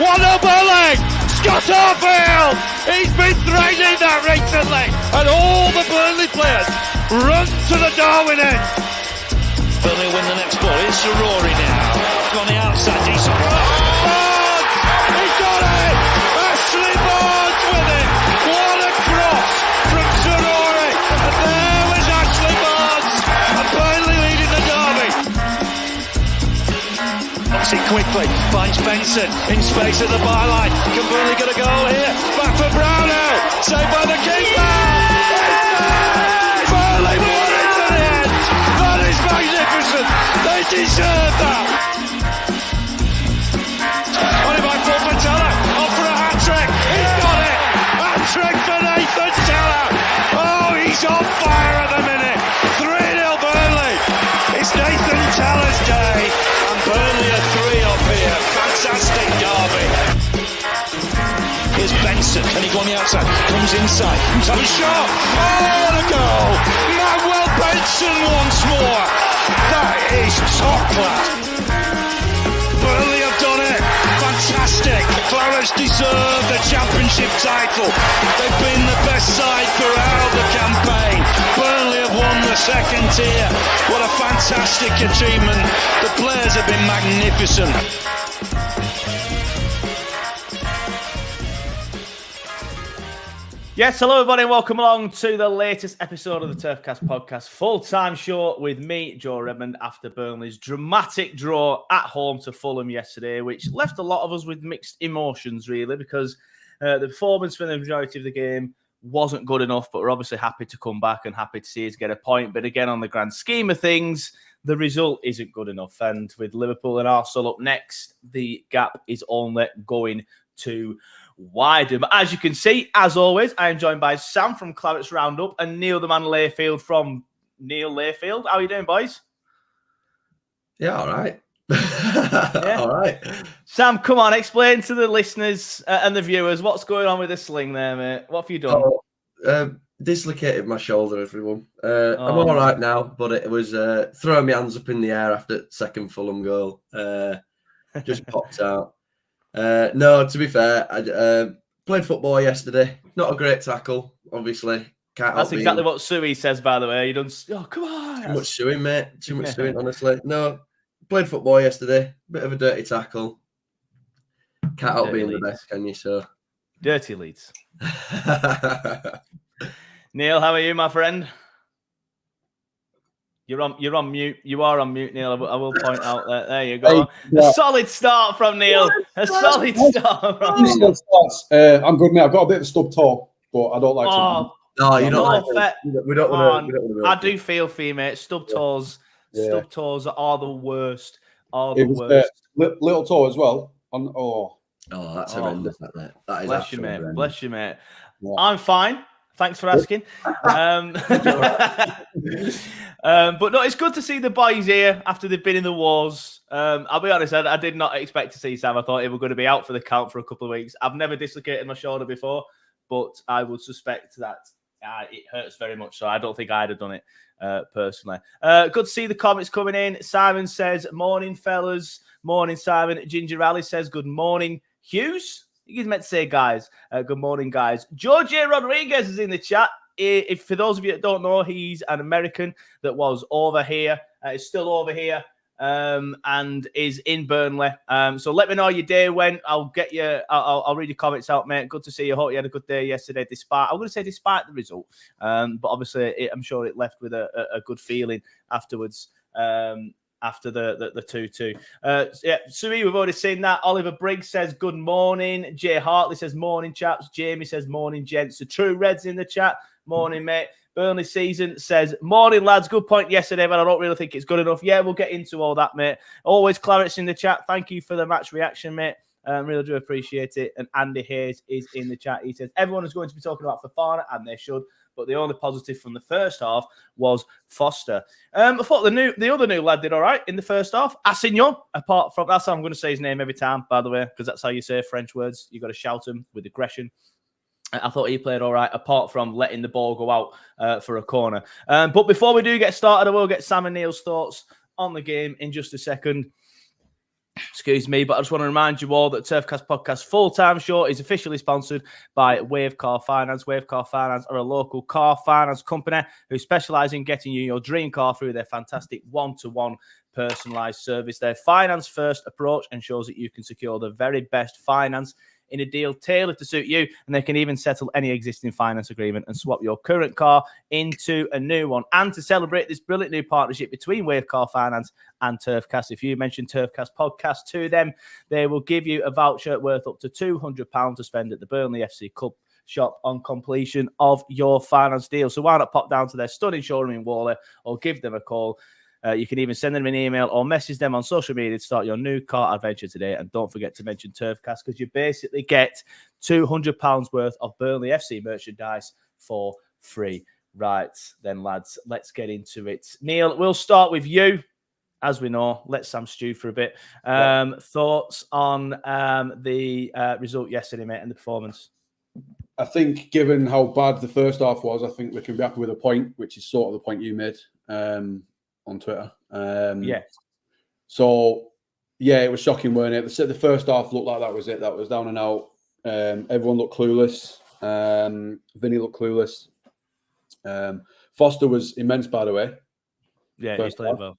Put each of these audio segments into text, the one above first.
What a bully! Scott Arfield! He's been threatening that recently, and all the Burnley players run to the Darwin end. Burnley win the next ball. It's Rory now. On the outside, decent. Barnes! He's got it! Ashley Barnes with it! What a cross from Rory! And there was Ashley Barnes! And Burnley leading the derby. Knocks it quickly. Finds Benson in space at the byline. Can Burnley get a goal here? Back for Brownell. Saved by the keeper! Burnley won it to the end! That is magnificent! They deserve that! Only by Paul Patella. Off for a hat-trick. He's got it! Hat-trick for Nathan Teller! Oh, he's on fire at the minute! 3-0 Burnley! It's Nathan Teller's day! And Burnley are 3 up here. Fantastic derby. Here's Benson. Can he go on the outside? Comes inside. He's had a shot. Oh, what a goal! Manuel Benson once more! That is top class! Burnley have done it! Fantastic! Clarets deserve the championship title. They've been the best side throughout the campaign. Burnley have won the second tier. What a fantastic achievement. The players have been magnificent. Yes, hello everybody and welcome along to the latest episode of the Turfcast podcast. Full-time show with me, Joe Redmond, after Burnley's dramatic draw at home to Fulham yesterday, which left a lot of us with mixed emotions, really, because the performance for the majority of the game wasn't good enough, but we're obviously happy to come back and happy to see us get a point. But again, on the grand scheme of things, the result isn't good enough. And with Liverpool and Arsenal up next, the gap is only going to widen. But as you can see, as always, I am joined by Sam from Clarets Roundup and Neil the Man Layfield from Neil Layfield. How are you doing, boys? Yeah, all right. Yeah. All right. Sam, come on, explain to the listeners and the viewers what's going on with the sling there, mate. What have you done? Dislocated my shoulder, everyone. I'm all right now, but it was throwing my hands up in the air after second Fulham goal. Just popped out. No, to be fair, I played football yesterday. Not a great tackle, obviously. That's exactly what Suey says, by the way. You don't. Oh, come on. Too much suing, mate. Too much suing, honestly. No, played football yesterday. Bit of a dirty tackle. Can't help being the best, can you? So dirty Leeds. Neil, how are you, my friend? You're on mute. You are on mute, Neil. I will point out that. There you go. A solid start from Neil. A solid start from Neil. I'm good, mate. I've got a bit of a stub toe, but I don't like to. No, you're not. We don't want to. I do feel for you, mate. Stub toes. Yeah. Stub toes are the worst. Little toe as well. That's horrendous, mate. That is bless you, mate. Horrendous. Bless you, mate. Yeah. I'm fine. Thanks for asking. But no, it's good to see the boys here after they've been in the wars. I'll be honest, I did not expect to see Sam. I thought he was going to be out for the count for a couple of weeks. I've never dislocated my shoulder before, but I would suspect that it hurts very much. So I don't think I'd have done it personally. Good to see the comments coming in. Simon says, morning, fellas. Morning, Simon. Ginger Alley says, good morning, Hughes. He's meant to say, guys. Good morning, guys. George Rodriguez is in the chat. If for those of you that don't know, he's an American that was over here, is still over here, and is in Burnley. So let me know how your day went. I'll read your comments out, mate. Good to see you. Hope you had a good day yesterday, despite the result. But obviously, I'm sure it left with a good feeling afterwards. After the 2-2. Sui, we've already seen that. Oliver Briggs says, good morning. Jay Hartley says, morning, chaps. Jamie says, morning, gents. The True Reds in the chat. Morning, mate. Burnley Season says, morning, lads. Good point yesterday, but I don't really think it's good enough. Yeah, we'll get into all that, mate. Always Clarets in the chat. Thank you for the match reaction, mate. Really do appreciate it. And Andy Hayes is in the chat. He says, everyone is going to be talking about Fofana, and they should. But the only positive from the first half was Foster. I thought the other new lad did all right in the first half. Assignon, apart from, that's how I'm going to say his name every time, by the way, because that's how you say French words. You got to shout them with aggression. I thought he played all right, apart from letting the ball go out for a corner. But before we do get started, I will get Sam and Neil's thoughts on the game in just a second. Excuse me, but I just want to remind you all that Turfcast Podcast Full-Time Show is officially sponsored by Wave Car Finance. Wave Car Finance are a local car finance company who specialise in getting you your dream car through their fantastic one-to-one personalised service. Their finance-first approach ensures that you can secure the very best finance in a deal tailored to suit you, and they can even settle any existing finance agreement and swap your current car into a new one. And to celebrate this brilliant new partnership between Wave Car Finance and Turfcast, if you mention Turfcast Podcast to them, they will give you a voucher worth up to £200 to spend at the Burnley FC Cup shop on completion of your finance deal. So why not pop down to their stunning showroom in Whalley or give them a call. You can even send them an email or message them on social media to start your new car adventure today. And don't forget to mention Turfcast, because you basically get £200 worth of Burnley FC merchandise for free. Right, then, lads, let's get into it. Neil, we'll start with you. As we know, let Sam stew for a bit. Thoughts on the result yesterday, mate, and the performance? I think, given how bad the first half was, I think we can be happy with a point, which is sort of the point you made on Twitter. So, yeah, it was shocking, weren't it? The first half looked like that was it. That was down and out. Everyone looked clueless. Vinny looked clueless. Foster was immense, by the way. Yeah, he's played well.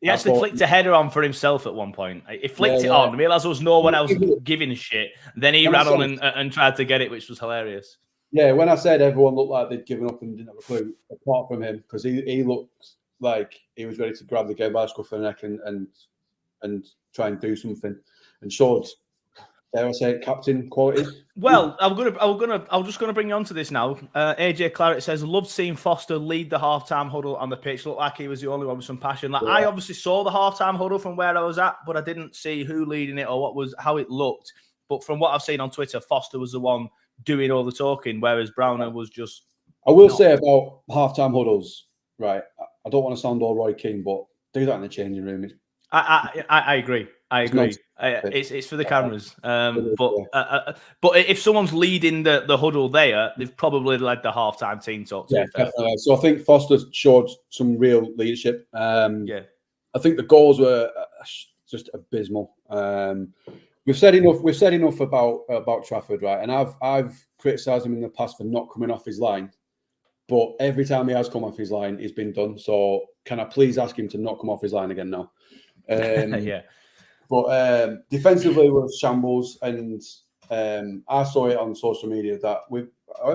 He actually flicked a header on for himself at one point. He flicked it on. I realised there was no one else giving a shit. Then he ran on and tried to get it, which was hilarious. Yeah, when I said everyone looked like they'd given up and didn't have a clue, apart from him, because he looked like he was ready to grab the game by the scruff of the neck and try and do something, and showed, dare I say it, captain qualities. Well, I'm just gonna bring you onto this now. AJ Clarets says, loved seeing Foster lead the halftime huddle on the pitch. Looked like he was the only one with some passion. I obviously saw the halftime huddle from where I was at, but I didn't see who leading it or how it looked. But from what I've seen on Twitter, Foster was the one doing all the talking, whereas Browner was just. I will say about halftime huddles, right? I don't want to sound all Roy Keane, but do that in the changing room. I agree. It's for the cameras. But if someone's leading the huddle there, they've probably led the halftime team talk. Yeah, definitely. So I think Foster showed some real leadership. I think the goals were just abysmal. We've said enough about Trafford, right? And I've criticised him in the past for not coming off his line, but every time he has come off his line, he's been done. So can I please ask him to not come off his line again now? But defensively, it was shambles, and I saw it on social media that it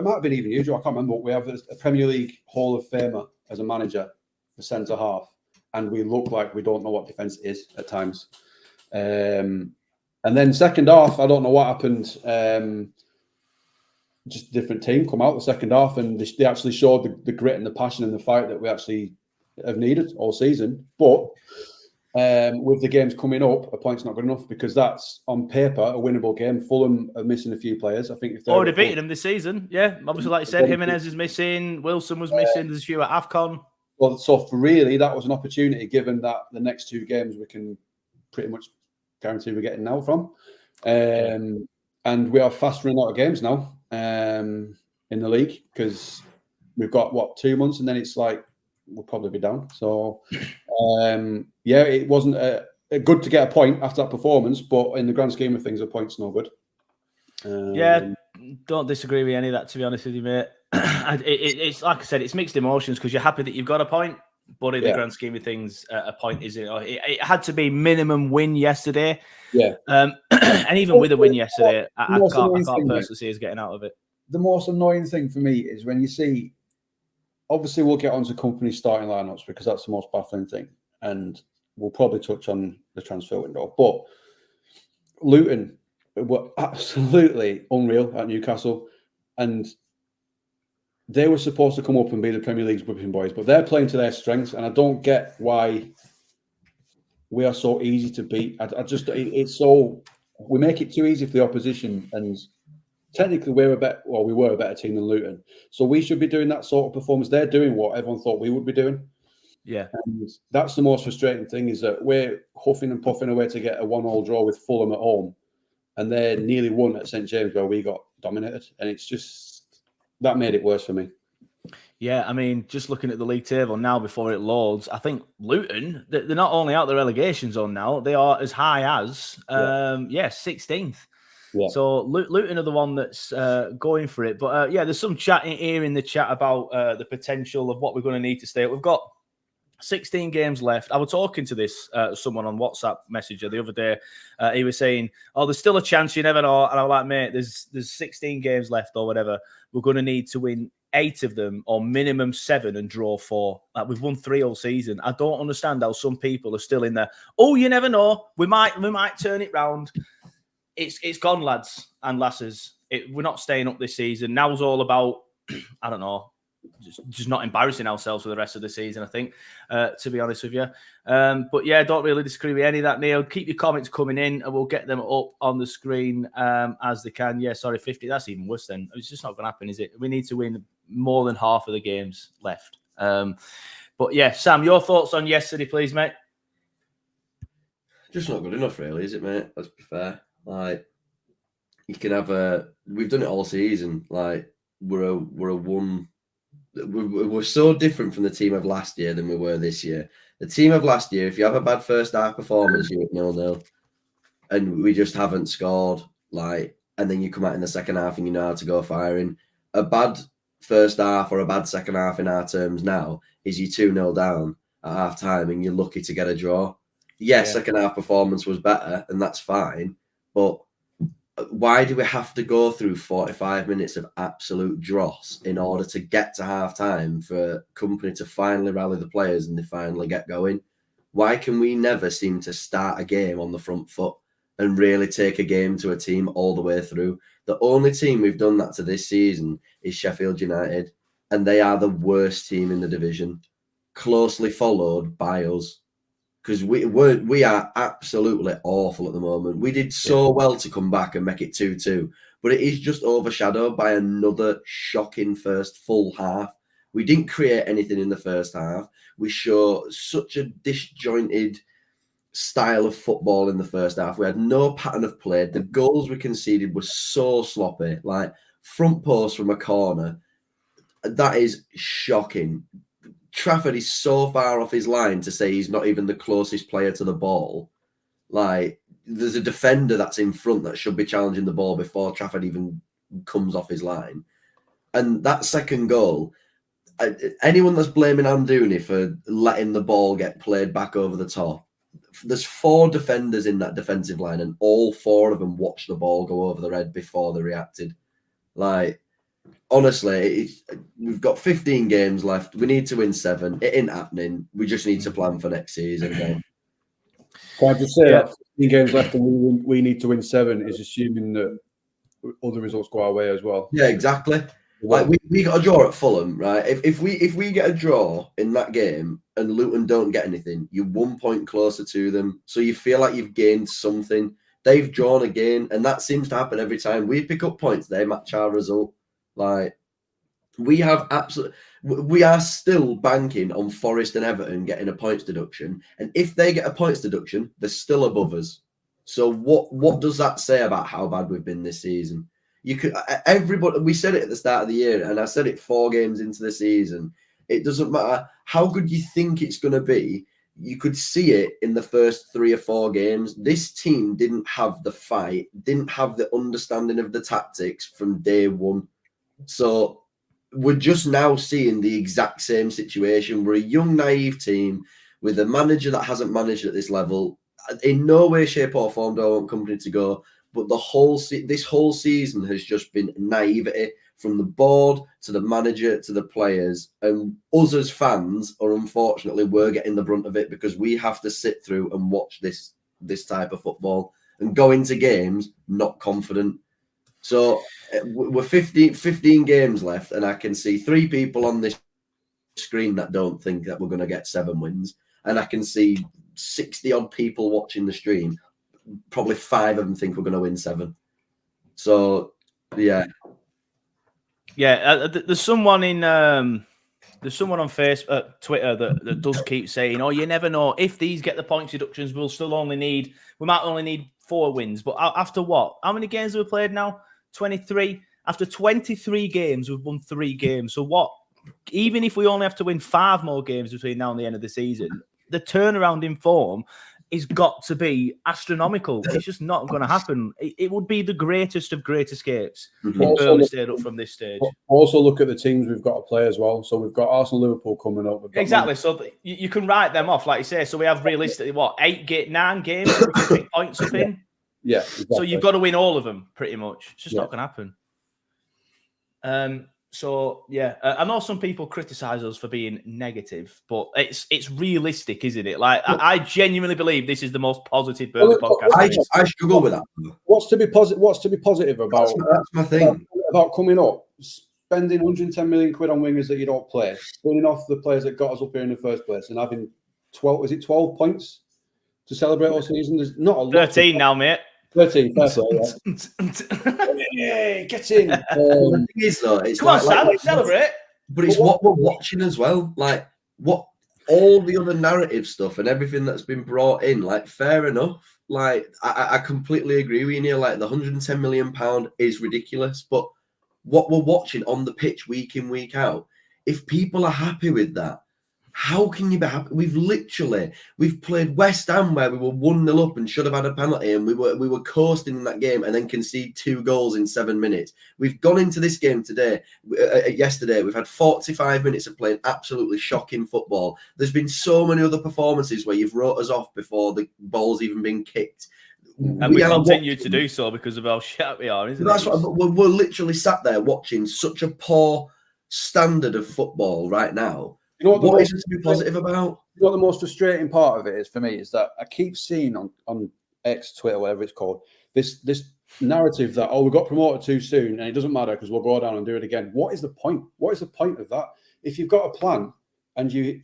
might have been even you, Joe, I can't remember. We have a Premier League Hall of Famer as a manager for centre half, and we look like we don't know what defence is at times. And then second half, I don't know what happened. Just a different team come out the second half, and they actually showed the grit and the passion and the fight that we actually have needed all season. But with the games coming up, a point's not good enough, because that's on paper a winnable game. Fulham are missing a few players. I think if they're already beaten them this season, yeah. Obviously, like you said, Jimenez is missing, Wilson was missing. There's a few at AFCON. Well, so really, that was an opportunity. Given that the next two games we can pretty much guarantee we're getting now from, and we are fast running out of games now in the league, because we've got 2 months, and then it's like we'll probably be down. So it wasn't good to get a point after that performance, but in the grand scheme of things, a point's no good. Don't disagree with any of that, to be honest with you, mate. It's like I said, it's mixed emotions, because you're happy that you've got a point, but in the grand scheme of things, a point isn't. It had to be minimum win yesterday. Yeah. And even with a win yesterday, I can't personally see us getting out of it. The most annoying thing for me is when you see, obviously we'll get onto Kompany starting lineups, because that's the most baffling thing. And we'll probably touch on the transfer window. But Luton were absolutely unreal at Newcastle. And they were supposed to come up and be the Premier League's whipping boys, but they're playing to their strengths, and I don't get why we are so easy to beat. It's so, we make it too easy for the opposition, and technically we were a better team than Luton, so we should be doing that sort of performance. They're doing what everyone thought we would be doing. Yeah, and that's the most frustrating thing, is that we're huffing and puffing away to get a 1-1 draw with Fulham at home, and they nearly won at St James, where we got dominated, and it's just. That made it worse for me. Yeah, I mean, just looking at the league table now before it loads, I think Luton, they're not only out the relegation zone now, they are as high as 16th. Yeah. So Luton are the one that's going for it. But there's some chat here in the chat about the potential of what we're going to need to stay up. We've got 16 games left. I was talking to someone on WhatsApp Messenger the other day. He was saying, "Oh, there's still a chance. You never know." And I'm like, "Mate, there's 16 games left or whatever. We're going to need to win 8 of them or minimum 7 and draw 4. Like, we've won 3 all season. I don't understand how some people are still in there. Oh, you never know. We might turn it round. It's gone, lads and lasses. We're not staying up this season. Now's all about I don't know." Just not embarrassing ourselves for the rest of the season, I think, to be honest with you. But yeah, don't really disagree with any of that, Neil. Keep your comments coming in and we'll get them up on the screen as they can. Yeah, sorry, 50. That's even worse then. It's just not going to happen, is it? We need to win more than half of the games left. But yeah, Sam, your thoughts on yesterday, please, mate? Just not good enough, really, is it, mate? Let's be fair. Like, you can have we've done it all season. Like, we're so different from the team of last year than we were this year. The team of last year, if you have a bad first half performance, you're at 0-0, and we just haven't scored. Like, and then you come out in the second half and you know how to go firing. A bad first half or a bad second half in our terms now is you 2-0 down at half time and you're lucky to get a draw. Yes, second half performance was better, and that's fine, but why do we have to go through 45 minutes of absolute dross in order to get to half time for Kompany to finally rally the players and they finally get going? Why can we never seem to start a game on the front foot and really take a game to a team all the way through? The only team we've done that to this season is Sheffield United, and they are the worst team in the division, closely followed by us. Because we are absolutely awful at the moment. We did so well to come back and make it 2-2, but it is just overshadowed by another shocking first full half. We didn't create anything in the first half. We show such a disjointed style of football in the first half. We had no pattern of play. The goals we conceded were so sloppy, like front post from a corner. That is shocking. Trafford is so far off his line to say he's not even the closest player to the ball. Like, there's a defender that's in front that should be challenging the ball before Trafford even comes off his line. And that second goal, anyone that's blaming Anduni for letting the ball get played back over the top, there's 4 defenders in that defensive line and all 4 of them watched the ball go over their head before they reacted. Like, honestly, we've got 15 games left. We need to win 7. It ain't happening. We just need to plan for next season again. Can I just say that 15 games left and we need to win 7 is assuming that other results go our way as well. Yeah, exactly. Like, we got a draw at Fulham, right? If we get a draw in that game and Luton don't get anything, you're 1 point closer to them. So you feel like you've gained something. They've drawn again, and that seems to happen every time. We pick up points, they match our result. Like, we are still banking on Forest and Everton getting a points deduction, and if they get a points deduction, they're still above us. So what does that say about how bad we've been this season? Everybody, we said it at the start of the year, and I said it 4 games into the season. It doesn't matter how good you think it's going to be. You could see it in the first 3 or 4 games. This team didn't have the fight, didn't have the understanding of the tactics from day one. So we're just now seeing the exact same situation. We're a young, naive team with a manager that hasn't managed at this level. In no way, shape or form do I want Kompany to go. But this whole season has just been naivety from the board to the manager to the players. And us as fans are unfortunately, we're getting the brunt of it because we have to sit through and watch this type of football and go into games not confident. So we're 15 games left, and I can see 3 people on this screen that don't think that we're going to get 7 wins. And I can see 60-odd people watching the stream. Probably 5 of them think we're going to win 7. So, yeah. Yeah, there's someone on Facebook, Twitter that does keep saying, "Oh, you never know. If these get the points deductions, we might only need 4 wins." But after what? How many games have we played now? 23. After 23 games, we've won 3 games. So what? even if we only have to win 5 more games between now and the end of the season, the turnaround in form is got to be astronomical. It's just not going to happen. It would be the greatest of great escapes if Burnley stayed up from this stage. Also, look at the teams we've got to play as well. So we've got Arsenal, Liverpool coming up. Exactly. So you can write them off, like you say. So we have realistically, 9 games that we can pick points up in? Yeah. Exactly. So you've got to win all of them, pretty much. It's just not going to happen. So yeah, I know some people criticize us for being negative, but it's realistic, isn't it? Like I genuinely believe this is the most positive Burnley podcast. I struggle with that. What's to be positive about? That's my thing about coming up, spending 110 million quid on wingers that you don't play, pulling off the players that got us up here in the first place, and having 12 points to celebrate all season. There's not a lot. 13 now, mate. 13, fair play, yeah. Get in. The thing is, though, it's come on, Sam, celebrate. But it's what we're watching as well. Like, what all the other narrative stuff and everything that's been brought in, like, fair enough. Like, I completely agree with you, Neil. Like, the £110 million is ridiculous. But what we're watching on the pitch week in, week out, if people are happy with that, how can you be happy? We've played West Ham where we were 1-0 up and should have had a penalty, and we were coasting in that game and then concede 2 goals in 7 minutes. We've gone into this game yesterday. We've had 45 minutes of playing absolutely shocking football. There's been so many other performances where you've wrote us off before the ball's even been kicked. And we continue to do so because of how shit we are, isn't it? That's what we're literally sat there watching such a poor standard of football right now. You know what is it to be positive about? You know what the most frustrating part of it is for me is that I keep seeing on X, Twitter, whatever it's called, this narrative that we got promoted too soon and it doesn't matter because we'll go down and do it again. What is the point? What is the point of that? If you've got a plan and you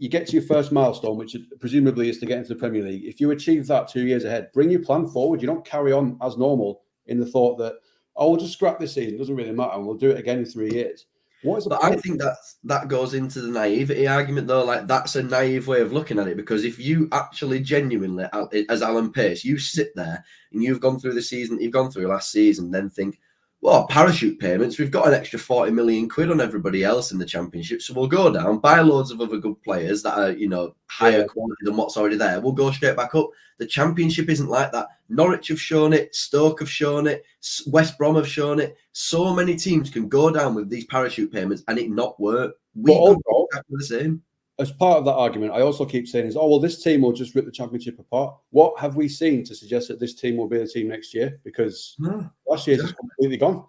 get to your first milestone, which presumably is to get into the Premier League, if you achieve that 2 years ahead, bring your plan forward. You don't carry on as normal in the thought that we'll just scrap this season, it doesn't really matter, and we'll do it again in 3 years. But I think that goes into the naivety argument, though. Like, that's a naive way of looking at it, because if you actually genuinely, as Alan Pace, you sit there and you've gone through the season that you've gone through last season, then think, well, parachute payments, we've got an extra 40 million quid on everybody else in the Championship, so we'll go down, buy loads of other good players that are, higher quality than what's already there. We'll go straight back up. The Championship isn't like that. Norwich have shown it, Stoke have shown it, West Brom have shown it. So many teams can go down with these parachute payments and it not work. We could do exactly the same. As part of that argument, I also keep saying this team will just rip the Championship apart. What have we seen to suggest that this team will be the team next year? Because last year's just completely gone.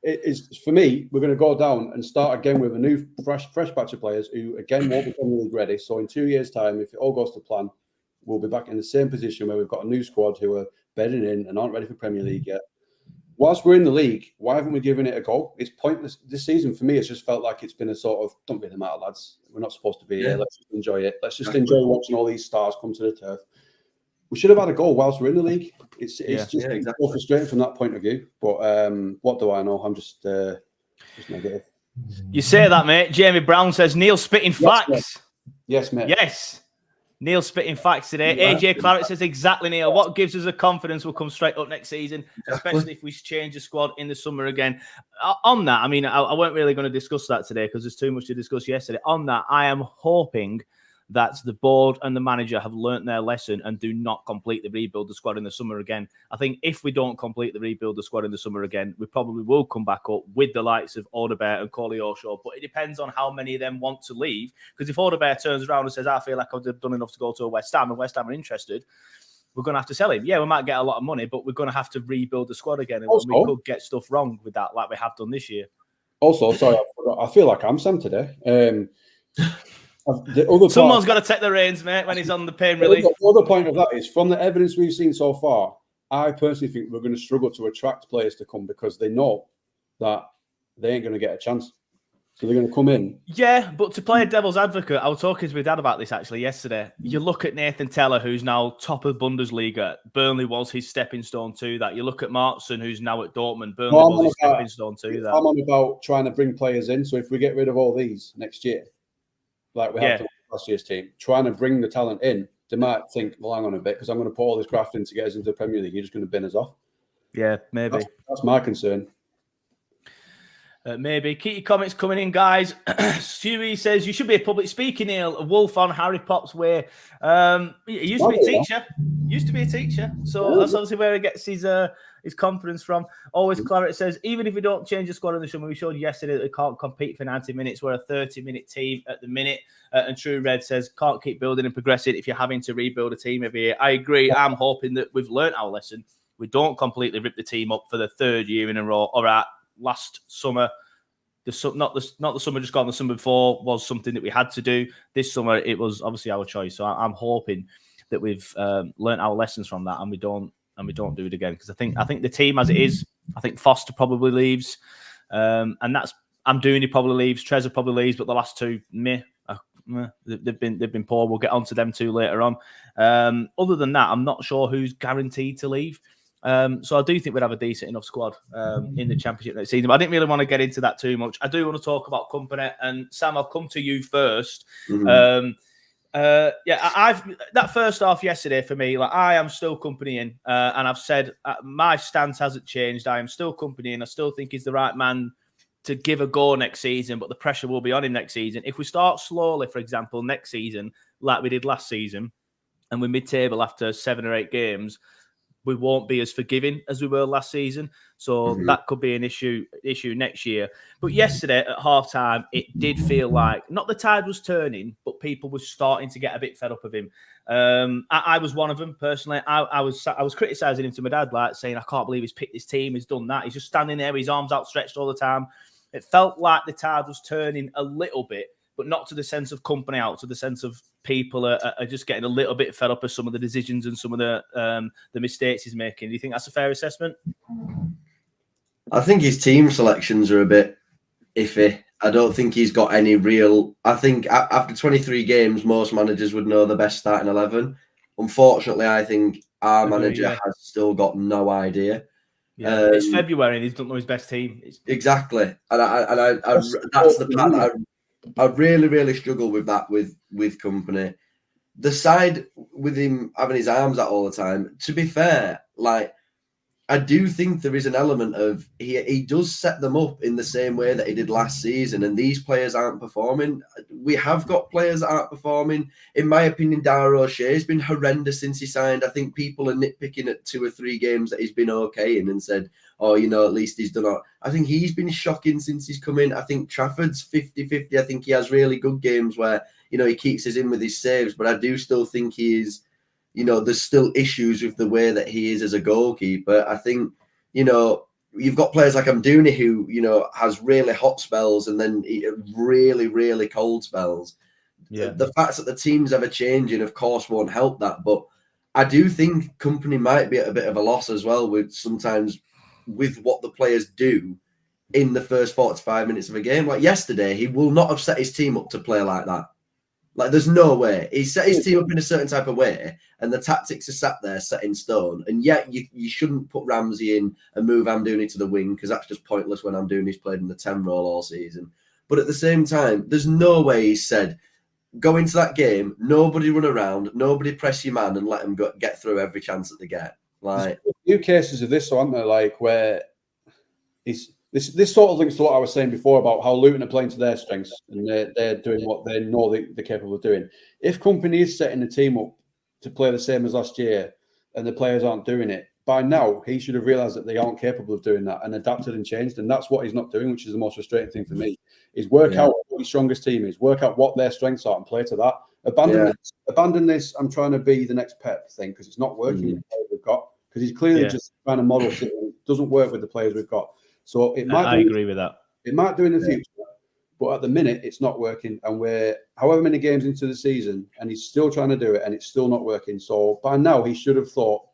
It is, for me, we're going to go down and start again with a new fresh batch of players who again won't be Premier League ready. So in 2 years' time, if it all goes to plan, we'll be back in the same position where we've got a new squad who are bedding in and aren't ready for Premier League yet. Whilst we're in the league, why haven't we given it a go? It's pointless. This season, for me, it's just felt like it's been a sort of, don't really matter, lads. We're not supposed to be here. Let's just enjoy it. Let's just enjoy watching all these stars come to the turf. We should have had a goal whilst we're in the league. It's just so frustrating from that point of view. But what do I know? I'm just negative. You say that, mate. Jamie Brown says, Neil spitting facts. Yes, mate. Yes. Neil spitting facts today. AJ Clarets says, exactly, Neil. What gives us the confidence we'll come straight up next season, especially if we change the squad in the summer again? On that, I mean, I weren't really going to discuss that today because there's too much to discuss yesterday. On that, I am hoping that the board and the manager have learnt their lesson and do not completely rebuild the squad in the summer again. I think if we don't completely rebuild the squad in the summer again, we probably will come back up with the likes of Odegaard and Koleosho, but it depends on how many of them want to leave. Because if Odegaard turns around and says, I feel like I've done enough to go to a West Ham, and West Ham are interested, we're going to have to sell him. Yeah, we might get a lot of money, but we're going to have to rebuild the squad again. And we could get stuff wrong with that like we have done this year. Also, sorry, I feel like I'm Sam today. Someone's got to take the reins, mate, when he's on the pain relief. The other point of that is, from the evidence we've seen so far, I personally think we're going to struggle to attract players to come because they know that they ain't going to get a chance. So they're going to come in. Yeah, but to play a devil's advocate, I was talking to my dad about this actually yesterday. You look at Nathan Teller, who's now top of Bundesliga. Burnley was his stepping stone to that. You look at Martson, who's now at Dortmund. Burnley was his stepping stone to that. I'm on about trying to bring players in. So if we get rid of all these next year, like we have to last year's team, trying to bring the talent in, they might think, well, hang on a bit, because I'm going to put all this graft in to get us into the Premier League. You're just going to bin us off. Yeah, maybe. That's my concern. Maybe. Keep your comments coming in, guys. Stewie says, you should be a public speaking, Neil. A wolf on Harry Potter's way. He used to be a teacher. So that's obviously where he gets his confidence from. Always Clarets says, even if we don't change the squad in the summer, we showed yesterday that we can't compete for 90 minutes. We're a 30-minute team at the minute. And True Red says, can't keep building and progressing if you're having to rebuild a team every year. I agree. I'm hoping that we've learnt our lesson. We don't completely rip the team up for the third year in a row. All right. Last summer, not the summer just gone, the summer before was something that we had to do. This summer, it was obviously our choice. So I'm hoping that we've learnt our lessons from that, and we don't do it again. Because I think the team as it is, I think Foster probably leaves, and that's Amdouni probably leaves, Trezor probably leaves, but the last two, they've been poor. We'll get onto them two later on. Other than that, I'm not sure who's guaranteed to leave. So I do think we'd have a decent enough squad in the Championship next season. But I didn't really want to get into that too much. I do want to talk about Kompany. And Sam, I'll come to you first. That first half yesterday for me, like I am still Kompany in, and I've said my stance hasn't changed. I am still Kompany in. I still think he's the right man to give a go next season, but the pressure will be on him next season. If we start slowly, for example, next season, like we did last season, and we're mid-table after 7 or 8 games, we won't be as forgiving as we were last season. So that could be an issue next year. But yesterday at halftime, it did feel like not the tide was turning, but people were starting to get a bit fed up of him. I was one of them personally. I was criticizing him to my dad, like saying, I can't believe he's picked this team, he's done that. He's just standing there with his arms outstretched all the time. It felt like the tide was turning a little bit, but not to the sense of Kompany out, to the sense of people are just getting a little bit fed up of some of the decisions and some of the mistakes he's making. Do you think that's a fair assessment? I think his team selections are a bit iffy. I don't think he's got any real... I think after 23 games, most managers would know the best starting 11. Unfortunately, I think our manager has still got no idea. Yeah, it's February and he doesn't know his best team. Exactly. And I that's the part that I really, really struggle with that with Kompany. The side with him having his arms out all the time, to be fair, like I do think there is an element of he does set them up in the same way that he did last season, and these players aren't performing. We have got players that aren't performing. In my opinion, Dara O'Shea's been horrendous since he signed. I think people are nitpicking at 2 or 3 games that he's been okay in and said, oh, you know, at least he's done it. I think he's been shocking since he's come in. I think Trafford's 50-50. I think he has really good games where, you know, he keeps us in with his saves, but I do still think he is, you know, there's still issues with the way that he is as a goalkeeper. I think, you know, you've got players like Amdouni who, you know, has really hot spells and then really, really cold spells. Yeah. The fact that the team's ever changing, of course, won't help that. But I do think Kompany might be at a bit of a loss as well with what the players do in the first 45 minutes of a game. Like yesterday, he will not have set his team up to play like that. Like, there's no way. He set his team up in a certain type of way, and the tactics are sat there, set in stone. And yet, you shouldn't put Ramsey in and move Amdouni to the wing, because that's just pointless when Amdouni's played in the 10 role all season. But at the same time, there's no way he said, go into that game, nobody run around, nobody press your man, and let them get through every chance that they get. Like, there's a few cases of this, aren't there? Like, where this sort of links to what I was saying before about how Luton are playing to their strengths and they're doing what they know they're capable of doing. If Kompany is setting the team up to play the same as last year and the players aren't doing it, by now he should have realised that they aren't capable of doing that and adapted and changed. And that's what he's not doing, which is the most frustrating thing for me, is work out what his strongest team is, work out what their strengths are and play to that. Abandon this I'm trying to be the next Pep thing, because it's not working with the players we've got, because he's clearly just trying to model shit and it doesn't work with the players we've got. So it might. I agree with that. It might do in the future, but at the minute it's not working, and we're however many games into the season, and he's still trying to do it, and it's still not working. So by now he should have thought,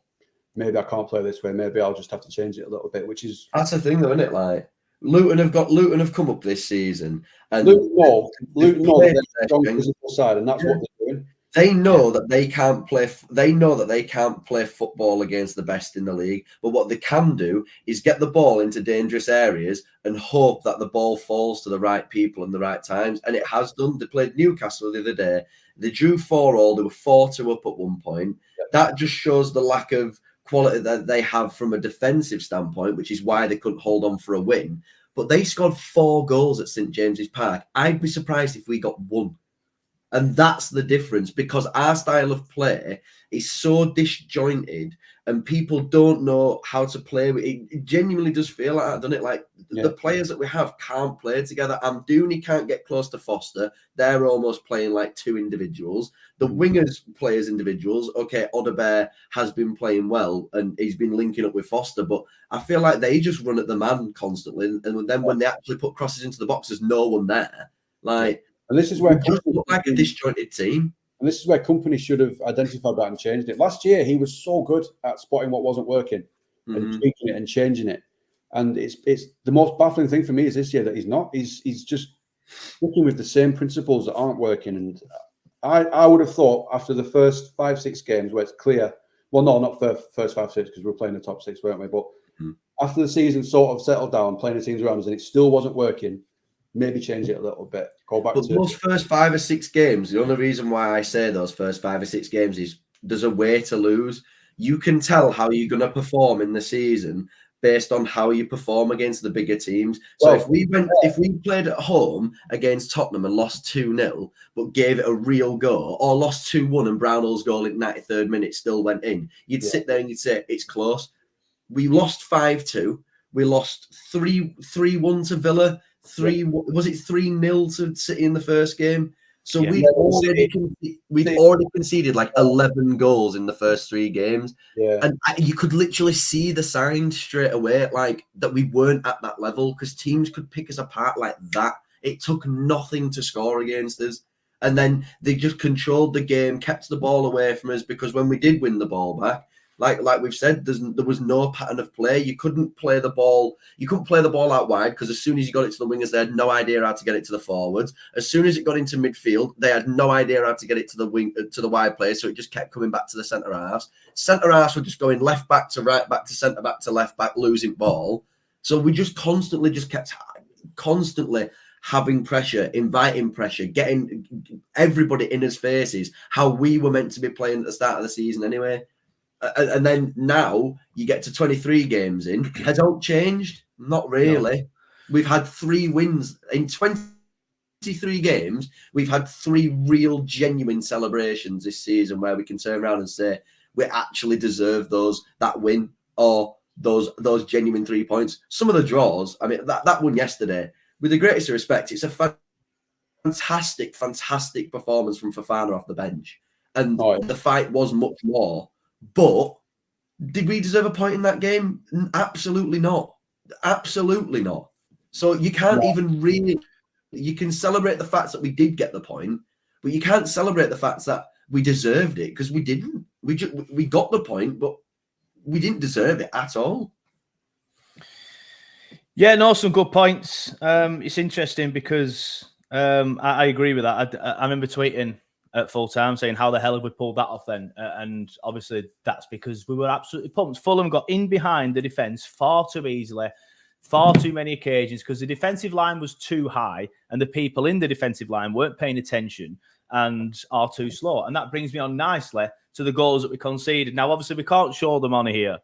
maybe I can't play this way. Maybe I'll just have to change it a little bit. Which is that's the thing, though, isn't it? Like Luton have come up this season, and Luton know they're a strong physical side, and that's what they're doing. They know that they can't play. They know that they can't play football against the best in the league. But what they can do is get the ball into dangerous areas and hope that the ball falls to the right people in the right times. And it has done. They played Newcastle the other day. They drew 4-4. They were 4-2 up at one point. That just shows the lack of quality that they have from a defensive standpoint, which is why they couldn't hold on for a win. but they scored 4 goals at St James's Park. I'd be surprised if we got 1. And that's the difference, because our style of play is so disjointed and people don't know how to play. It genuinely does feel like that, doesn't it? Like the players that we have can't play together. Amdouni can't get close to Foster. They're almost playing like 2 individuals. The wingers play as individuals. Okay, Odebear has been playing well and he's been linking up with Foster, but I feel like they just run at the man constantly. And then when they actually put crosses into the box, there's no one there. Like, and this is where we just look like a disjointed team. And this is where Kompany should have identified that and changed it. Last year, he was so good at spotting what wasn't working and tweaking it and changing it. And it's the most baffling thing for me is this year that he's not. He's just sticking with the same principles that aren't working. And I would have thought after the first 5-6 games where it's clear, well, no, not the first 5-6 because we're playing the top 6, weren't we? But after the season sort of settled down, playing the teams around us, and it still wasn't working, maybe change it a little bit. Go back but to those first 5 or 6 games. The only reason why I say those first 5 or 6 games is there's a way to lose. You can tell how you're going to perform in the season based on how you perform against the bigger teams. So if we played at home against Tottenham and lost 2-0, but gave it a real go, or lost 2-1 and Brownell's goal in 93rd minute still went in, you'd sit there and you'd say it's close. We lost 5-2. We lost 3-1 to Villa. 3-0 to City in the first game. So we'd already conceded like 11 goals in the first 3 games. And you could literally see the signs straight away, like that we weren't at that level, because teams could pick us apart like that. It took nothing to score against us. And then they just controlled the game, kept the ball away from us, because when we did win the ball back, like we've said, there was no pattern of play. You couldn't play the ball. You couldn't play the ball out wide, because as soon as you got it to the wingers, they had no idea how to get it to the forwards. As soon as it got into midfield, they had no idea how to get it to the wide players. So it just kept coming back to the centre halves. Centre halves were just going left back to right back to centre back to left back, losing ball. So we just kept having pressure, inviting pressure, getting everybody in his faces, how we were meant to be playing at the start of the season anyway. And then now you get to 23 games in. Has it changed? Not really. No. We've had 3 wins in 23 games. We've had 3 real, genuine celebrations this season where we can turn around and say we actually deserve that win or those genuine 3 points. Some of the draws, I mean, that one yesterday, with the greatest of respect, it's a fantastic performance from Fofana off the bench. And the fight was much more. But did we deserve a point in that game? Absolutely not. Absolutely not. So you can't even really... You can celebrate the fact that we did get the point, but you can't celebrate the fact that we deserved it, because we didn't. We got the point, but we didn't deserve it at all. Yeah, no, some good points. It's interesting because I agree with that. I remember tweeting at full time saying, how the hell have we pulled that off then? And obviously that's because we were absolutely pumped. Fulham got in behind the defence far too easily, far too many occasions, because the defensive line was too high and the people in the defensive line weren't paying attention and are too slow. And that brings me on nicely to the goals that we conceded. Now, obviously, we can't show them on here.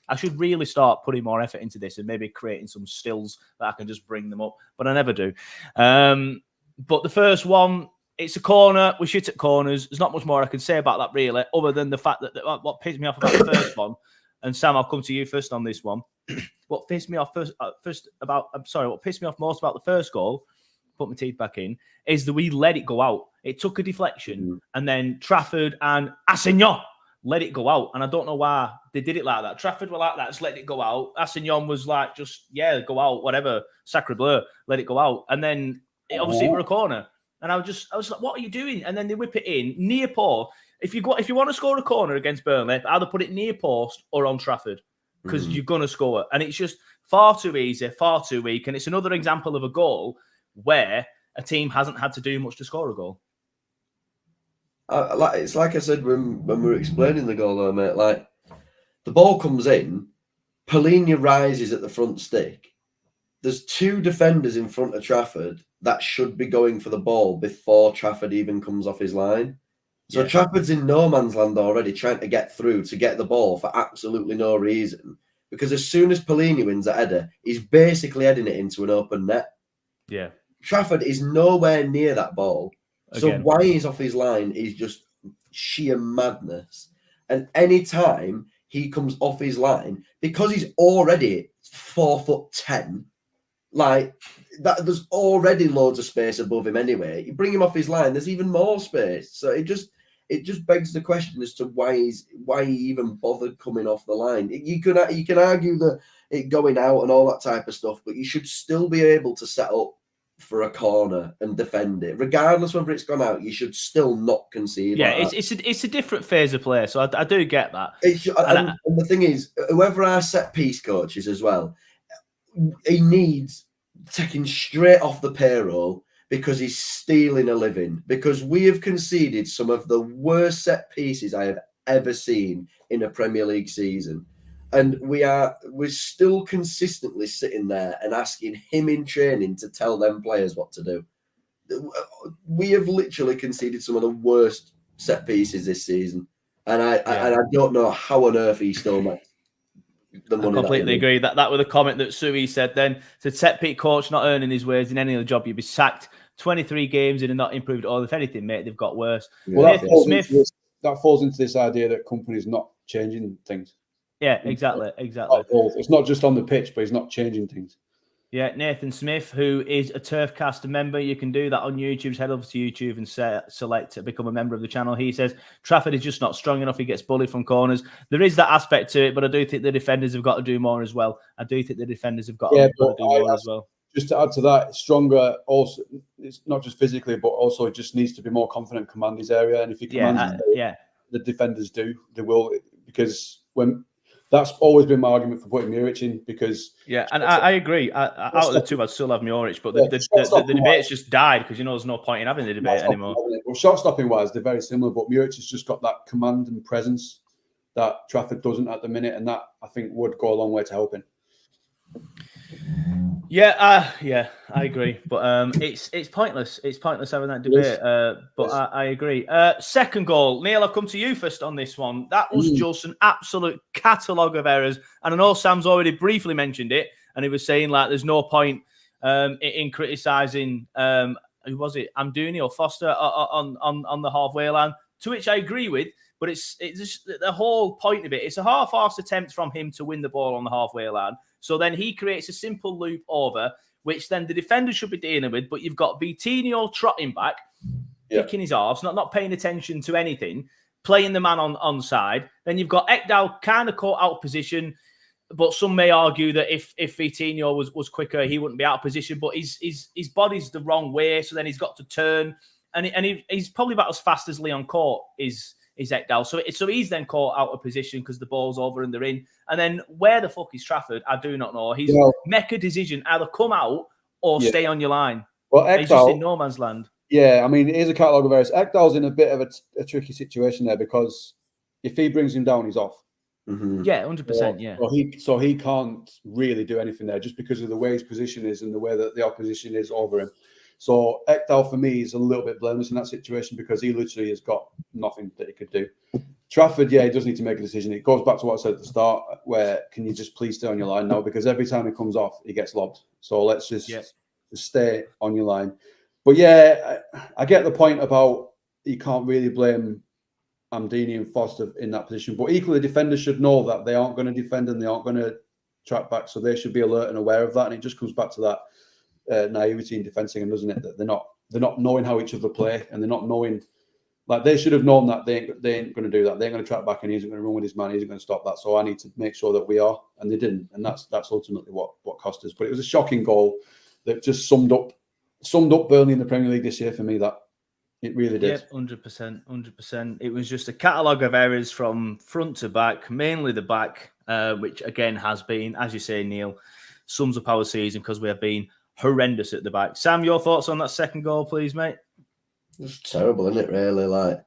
I should really start putting more effort into this and maybe creating some stills that I can just bring them up, but I never do. But the first one, it's a corner. We shit at corners. There's not much more I can say about that, really, other than the fact that what pissed me off about the first one, and Sam, I'll come to you first on this one. What pissed me off what pissed me off most about the first goal, put my teeth back in, is that we let it go out. It took a deflection, and then Trafford and Assignon let it go out. And I don't know why they did it like that. Trafford were like that, just let it go out. Assignon was like, go out, whatever, sacre bleu, let it go out. And then obviously we're a corner. And I was like, what are you doing? And then they whip it in near post. If you want to score a corner against Burnley, either put it near post or on Trafford, because you're going to score. And it's just far too easy, far too weak. And it's another example of a goal where a team hasn't had to do much to score a goal. It's like I said when we were explaining the goal, though, mate. Like, the ball comes in, Polina rises at the front stick. There's 2 defenders in front of Trafford that should be going for the ball before Trafford even comes off his line. So Trafford's in no man's land already, trying to get through to get the ball for absolutely no reason. because as soon as Pellegrini wins that header, he's basically heading it into an open net. Yeah. Trafford is nowhere near that ball. So Again. why he's off his line is just sheer madness. And any time he comes off his line, because he's already 4'10", like that, there's already loads of space above him anyway. You bring him off his line, there's even more space. So it just begs the question as to why he even bothered coming off the line. You can argue that it going out and all that type of stuff, but you should still be able to set up for a corner and defend it, regardless whether it's gone out. You should still not concede. Yeah, like it's a different phase of play, so I do get that. And the thing is, whoever our set piece coach is as well, he needs taking straight off the payroll because he's stealing a living. Because we have conceded some of the worst set pieces I have ever seen in a Premier League season. And we're still consistently sitting there and asking him in training to tell them players what to do. We have literally conceded some of the worst set pieces this season, and I don't know how on earth he still makes the money. I completely agree. That was a comment that Sui said then. Said set piece coach not earning his wages in any other job, you'd be sacked. 23 games in and not improved at all. If anything, mate, they've got worse. Well, that falls into this idea that Kompany's not changing things. Yeah, exactly. It's not just on the pitch, but he's not changing things. Yeah, Nathan Smith, who is a Turfcaster member. You can do that on YouTube. Head over to YouTube and select to become a member of the channel. He says, Trafford is just not strong enough. He gets bullied from corners. There is that aspect to it, but I do think the defenders have got to do more as well. Just to add to that, stronger also, it's not just physically, but also it just needs to be more confident, command his area. And if he commands the defenders they will, because that's always been my argument for putting Muric in, because... Yeah, and I agree. Out of the two, I'd still have Muric, but the debate's just died because, there's no point in having the debate anymore. Well, shot-stopping-wise, they're very similar, but Muric has just got that command and presence that Trafford doesn't at the minute, and that, I think, would go a long way to helping. Yeah, I agree, but it's pointless. It's pointless having that debate. But I agree. Second goal, Neil. I'll come to you first on this one. That was just an absolute catalogue of errors, and I know Sam's already briefly mentioned it, and he was saying like there's no point in criticising who was it, Amdouni or Foster on the halfway line, to which I agree with. But it's just the whole point of it. It's a half-assed attempt from him to win the ball on the halfway line. So then he creates a simple loop over, which then the defender should be dealing with. But you've got Vitinho trotting back, kicking his arse, not paying attention to anything, playing the man on side. Then you've got Ekdal kind of caught out of position. But some may argue that if Vitinho was quicker, he wouldn't be out of position. But his body's the wrong way, so then he's got to turn. And he's probably about as fast as Leon Court is Ekdal. So he's then caught out of position because the ball's over and they're in. And then where the fuck is Trafford? I do not know. He's make a decision, either come out or stay on your line. Well, Ekdal, he's just in no man's land. Yeah, I mean, it is a catalogue of errors. Ekdal's in a bit of a tricky situation there, because if he brings him down, he's off. Mm-hmm. Yeah, 100%, So he can't really do anything there just because of the way his position is and the way that the opposition is over him. So Ekdal, for me, is a little bit blameless in that situation because he literally has got nothing that he could do. Trafford, he does need to make a decision. It goes back to what I said at the start, where can you just please stay on your line now? Because every time he comes off, he gets lobbed. So let's just stay on your line. But I get the point about you can't really blame Amdouni and Foster in that position. But equally, defenders should know that they aren't going to defend and they aren't going to track back. So they should be alert and aware of that. And it just comes back to that naivety in defending, doesn't it? That they're not knowing how each other play, and they're not knowing, like, they should have known that they ain't going to do that. They ain't going to track back, and he isn't going to run with his man. He isn't going to stop that. So I need to make sure that we are, and they didn't, and that's ultimately what cost us. But it was a shocking goal that just summed up Burnley in the Premier League this year for me. That it really did. Yeah, 100%. It was just a catalogue of errors from front to back, mainly the back, which again has been, as you say, Neil, sums up our season because we have been horrendous at the back. Sam, your thoughts on that second goal, please, mate? It's terrible, isn't it, really? Like,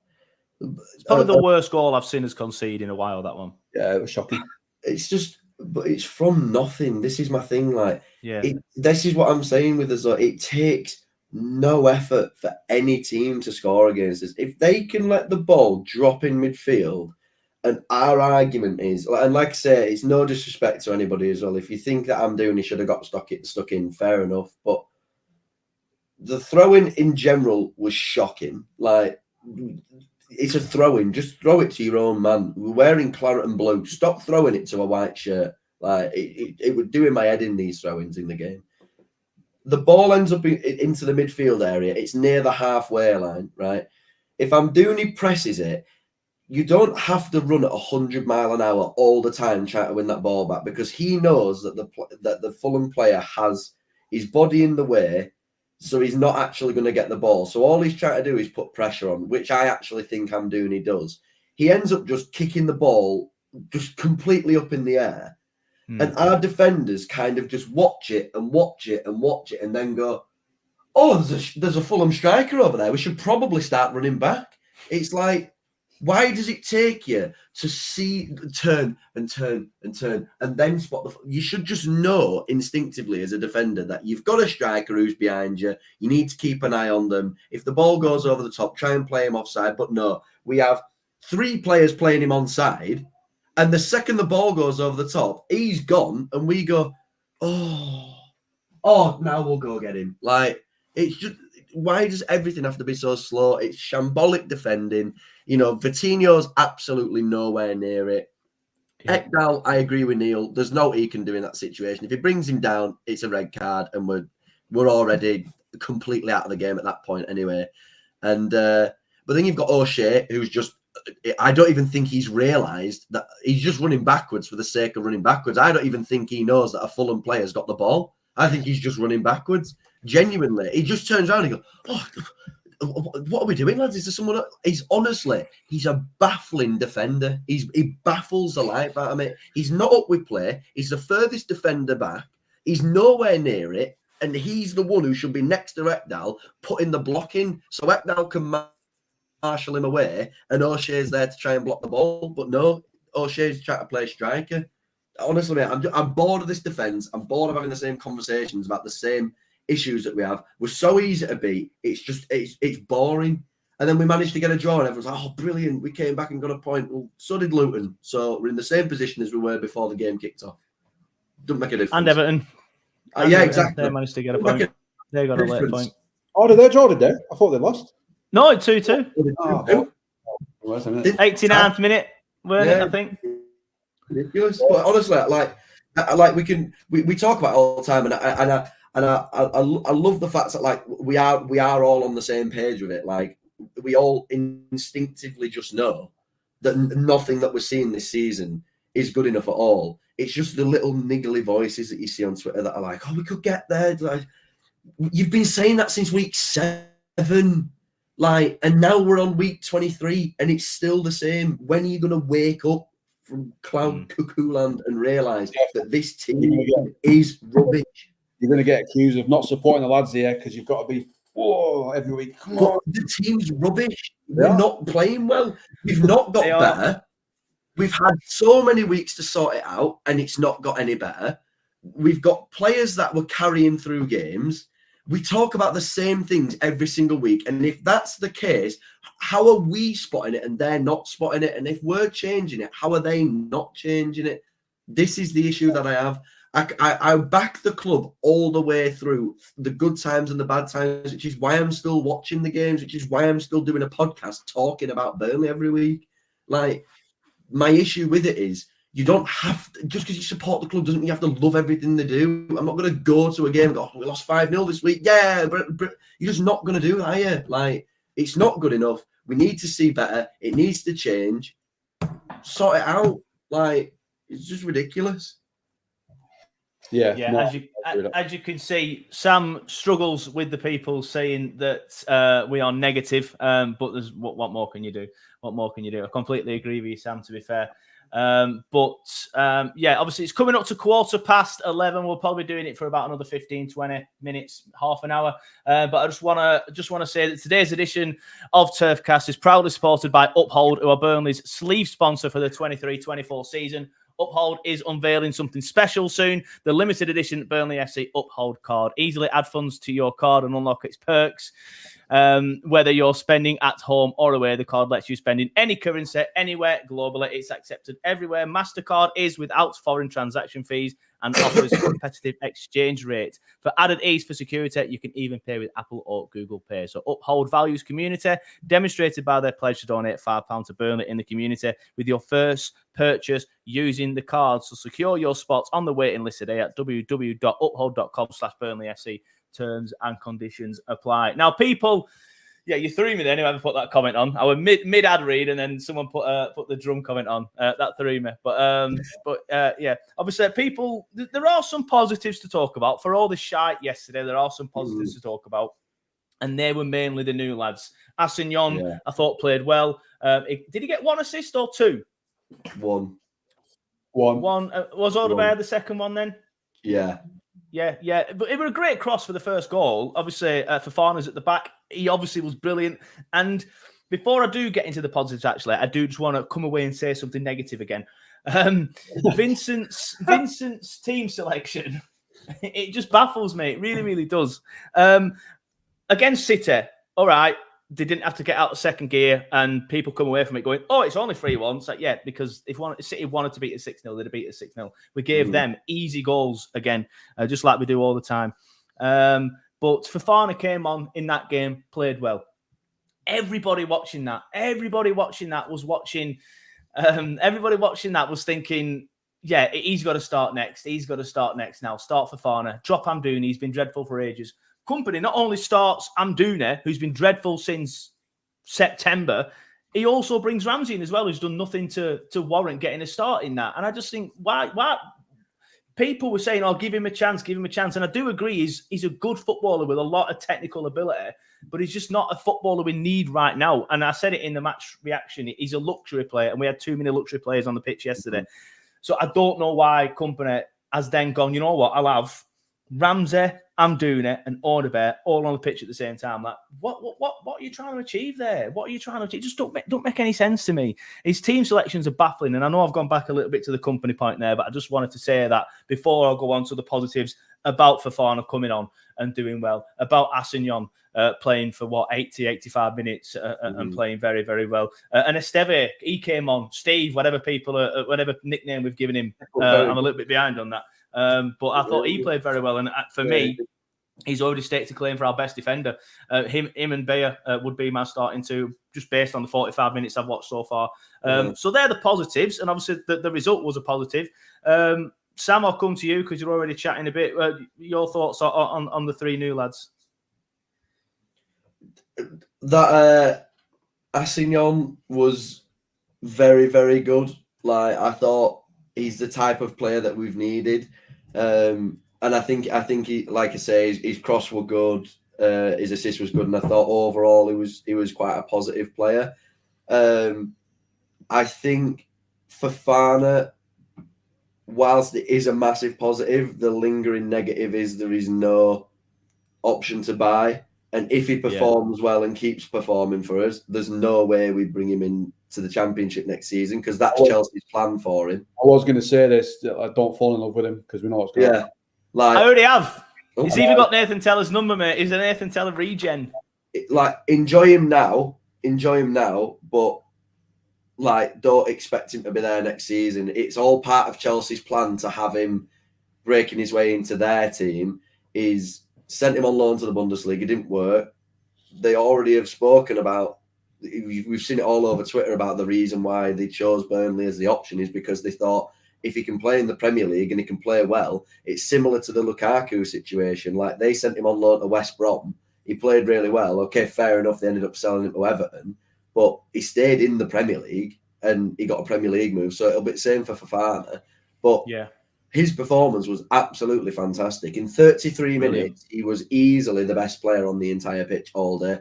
it's probably the worst goal I've seen us concede in a while, that one. Yeah, it was shocking. It's just, but it's from nothing. This is my thing. Like, yeah, this is what I'm saying with us. Like, it takes no effort for any team to score against us. If they can let the ball drop in midfield And our argument is, and like I say, it's no disrespect to anybody as well. If you think that I'm doing, he should have got stuck in, fair enough. But the throwing in general was shocking. Like, it's a throw-in. Just throw it to your own man. We're wearing claret and blue. Stop throwing it to a white shirt. Like, it would do in my head in these throw-ins in the game. The ball ends up into the midfield area. It's near the halfway line, right? If Amdouni presses it, you don't have to run at 100 miles an hour all the time trying to win that ball back, because he knows that the Fulham player has his body in the way, so he's not actually going to get the ball. So all he's trying to do is put pressure on, which I actually think Amdouni does. He ends up just kicking the ball just completely up in the air. And our defenders kind of just watch it and watch it and watch it and then go, oh, there's a Fulham striker over there. We should probably start running back. It's like, why does it take you to turn and then spot you should just know instinctively as a defender that you've got a striker who's behind you. You need to keep an eye on them. If the ball goes over the top, try and play him offside. But no, we have 3 players playing him onside. And the second the ball goes over the top, he's gone. And we go, oh, now we'll go get him. Like, it's just, why does everything have to be so slow? It's shambolic defending. You know, Vitinho's absolutely nowhere near it. Yeah. Ekdal, I agree with Neil. There's no he can do in that situation. If he brings him down, it's a red card, and we're already completely out of the game at that point anyway. And but then you've got O'Shea, who's just, I don't even think he's realised that he's just running backwards for the sake of running backwards. I don't even think he knows that a Fulham player's got the ball. I think he's just running backwards. Genuinely, he just turns around and goes, oh, what are we doing, lads? Is there someone? He's a baffling defender. He baffles the life out of me. He's not up with play. He's the furthest defender back. He's nowhere near it. And he's the one who should be next to Ekdal, putting the block in so Ekdal can marshal him away, and O'Shea's there to try and block the ball. But no, O'Shea's trying to play striker. Honestly, mate, I'm bored of this defence. I'm bored of having the same conversations about the same issues that we have. We're so easy to beat. It's just, it's boring. And then we managed to get a draw, and everyone's like, oh, brilliant. We came back and got a point. Well, so did Luton. So we're in the same position as we were before the game kicked off. Doesn't make a difference. And Everton. Yeah, exactly. They managed to get a point. They got a late point. Oh, did they draw, did they? I thought they lost. No, 2-2. Oh, 89th minute, weren't it, I think? Ridiculous. But honestly, like we talk about it all the time, and I love the fact that like we are all on the same page with it. Like, we all instinctively just know that nothing that we're seeing this season is good enough at all. It's just the little niggly voices that you see on Twitter that are like, oh, we could get there. Like, you've been saying that since week 7. Like, and now we're on week 23 and it's still the same. When are you going to wake up from cloud cuckoo land and realise that this team is rubbish? You're going to get accused of not supporting the lads here because you've got to be, every week. Come on. The team's rubbish. We're not playing well. We've not got better. We've had so many weeks to sort it out and it's not got any better. We've got players that were carrying through games. We talk about the same things every single week. And if that's the case, how are we spotting it and they're not spotting it? And if we're changing it, how are they not changing it? This is the issue that I have. I back the club all the way through the good times and the bad times, which is why I'm still watching the games, which is why I'm still doing a podcast talking about Burnley every week. Like, my issue with it is, you don't have to, just because you support the club doesn't mean you have to love everything they do. I'm not going to go to a game and go, we lost 5-0 this week. Yeah, but you're just not going to do that, are you? Like, it's not good enough. We need to see better. It needs to change. Sort it out. Like, it's just ridiculous. Yeah. As you can see, Sam struggles with the people saying that we are negative. But there's what more can you do? What more can you do? I completely agree with you, Sam, to be fair. Obviously it's coming up to 11:15. We'll probably be doing it for about another 15-20 minutes, half an hour. But I just want to say that today's edition of Turfcast is proudly supported by Uphold, who are Burnley's sleeve sponsor for the 23-24 season. Uphold is unveiling something special soon. The limited edition Burnley FC Uphold card. Easily add funds to your card and unlock its perks. Whether you're spending at home or away, the card lets you spend in any currency, anywhere, globally. It's accepted everywhere. MasterCard is without foreign transaction fees and offers competitive exchange rates. For added ease for security, you can even pay with Apple or Google Pay. So Uphold values community, demonstrated by their pledge to donate £5 to Burnley in the community with your first purchase using the card. So secure your spots on the waiting list today at www.uphold.com/BurnleyFC. Terms and conditions apply. Now, people, yeah, you threw me then. Whoever put that comment on, I was mid ad read, and then someone put the drum comment on. That threw me. But yeah, obviously, people, there are some positives to talk about. For all the shite yesterday, there are some positives to talk about, and they were mainly the new lads. Assignon, I thought, played well. Did he get 1 assist or 2? One. Was Odegaard the second one then? Yeah. Yeah. But it was a great cross for the first goal. Obviously, Fofana's at the back. He obviously was brilliant. And before I do get into the positives, actually, I do just want to come away and say something negative again. Vincent's team selection, it just baffles me. It really, really does. Against City, all right, they didn't have to get out of second gear, and people come away from it going, oh, it's only 3-1. It's like, yeah, because if City wanted to beat it 6-0, they'd have beat it 6-0. We gave them easy goals again, just like we do all the time. But Fofana came on in that game, played well. Everybody watching that was watching. Everybody watching that was thinking, yeah, he's got to start next. He's got to start next now. Start Fofana. Drop Amdouni. He's been dreadful for ages. Kompany not only starts Amdouni, who's been dreadful since September, he also brings Ramsey in as well, who's done nothing to warrant getting a start in that. And I just think, why? People were saying, oh, give him a chance. And I do agree, he's a good footballer with a lot of technical ability, but he's just not a footballer we need right now. And I said it in the match reaction, he's a luxury player, and we had too many luxury players on the pitch yesterday. So I don't know why Kompany has then gone, you know what, I'll have Ramsey, Amdouni, and Odegaard all on the pitch at the same time. Like, what are you trying to achieve there? What are you trying to achieve? Just don't make any sense to me. His team selections are baffling, and I know I've gone back a little bit to the Kompany point there, but I just wanted to say that before I go on to the positives about Fofana coming on and doing well, about Assignon playing for 85 minutes and playing very, very well, and Esteve, he came on. Steve, whatever nickname we've given him, I'm a little bit behind on that. But I thought he played very well, and for me, he's already staked a claim for our best defender. Him and Bayer would be my starting two, just based on the 45 minutes I've watched so far. So they're the positives, and obviously the result was a positive. Sam, I'll come to you because you're already chatting a bit. Your thoughts on the three new lads? That Assignon was very, very good. Like, I thought he's the type of player that we've needed. And I think he, like I say, his cross were good, his assist was good, and I thought overall he was quite a positive player. I think Fofana, whilst it is a massive positive, the lingering negative is there is no option to buy. And if he performs well and keeps performing for us, there's no way we bring him in to the Championship next season, because that's Chelsea's plan for him. I was going to say this, I don't fall in love with him because we know what's going on. Like, I already have. He's even got Nathan Teller's number, mate. He's a Nathan Teller regen. Like, enjoy him now, but like, don't expect him to be there next season. It's all part of Chelsea's plan to have him breaking his way into their team. Is sent him on loan to the Bundesliga, didn't work. They already have spoken about, we've seen it all over Twitter about the reason why they chose Burnley as the option is because they thought if he can play in the Premier League and he can play well, it's similar to the Lukaku situation. Like, they sent him on loan to West Brom. He played really well. Okay, fair enough. They ended up selling him to Everton, but he stayed in the Premier League and he got a Premier League move. So it'll be the same for Fofana. But his performance was absolutely fantastic. In 33 minutes, he was easily the best player on the entire pitch all day.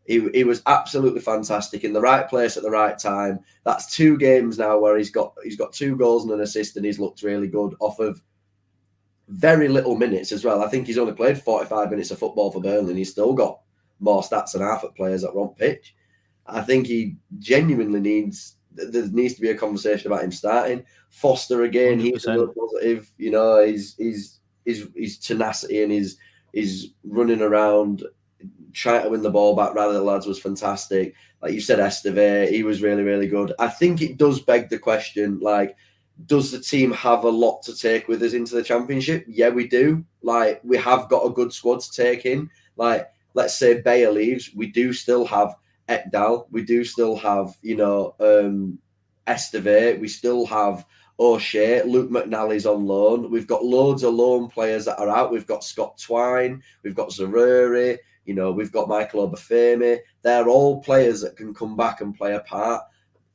He was absolutely fantastic, in the right place at the right time. That's 2 games now where he's got 2 goals and an assist, and he's looked really good off of very little minutes as well. I think he's only played 45 minutes of football for Burnley, and he's still got more stats than half of players that were on pitch. I think he genuinely needs there needs to be a conversation about him starting. Foster again, 100%. he's a real positive. You know, his tenacity and his running around, trying to win the ball back rather than lads was fantastic. Like you said, Esteve, he was really, really good. I think it does beg the question, like, does the team have a lot to take with us into the Championship? Yeah, we do. Like, we have got a good squad to take in. Like, let's say Bayer leaves, we do still have Ekdal. We do still have, Esteve. We still have O'Shea. Luke McNally's on loan. We've got loads of loan players that are out. We've got Scott Twine. We've got Zaruri. We've got Michael Obafemi. They're all players that can come back and play a part.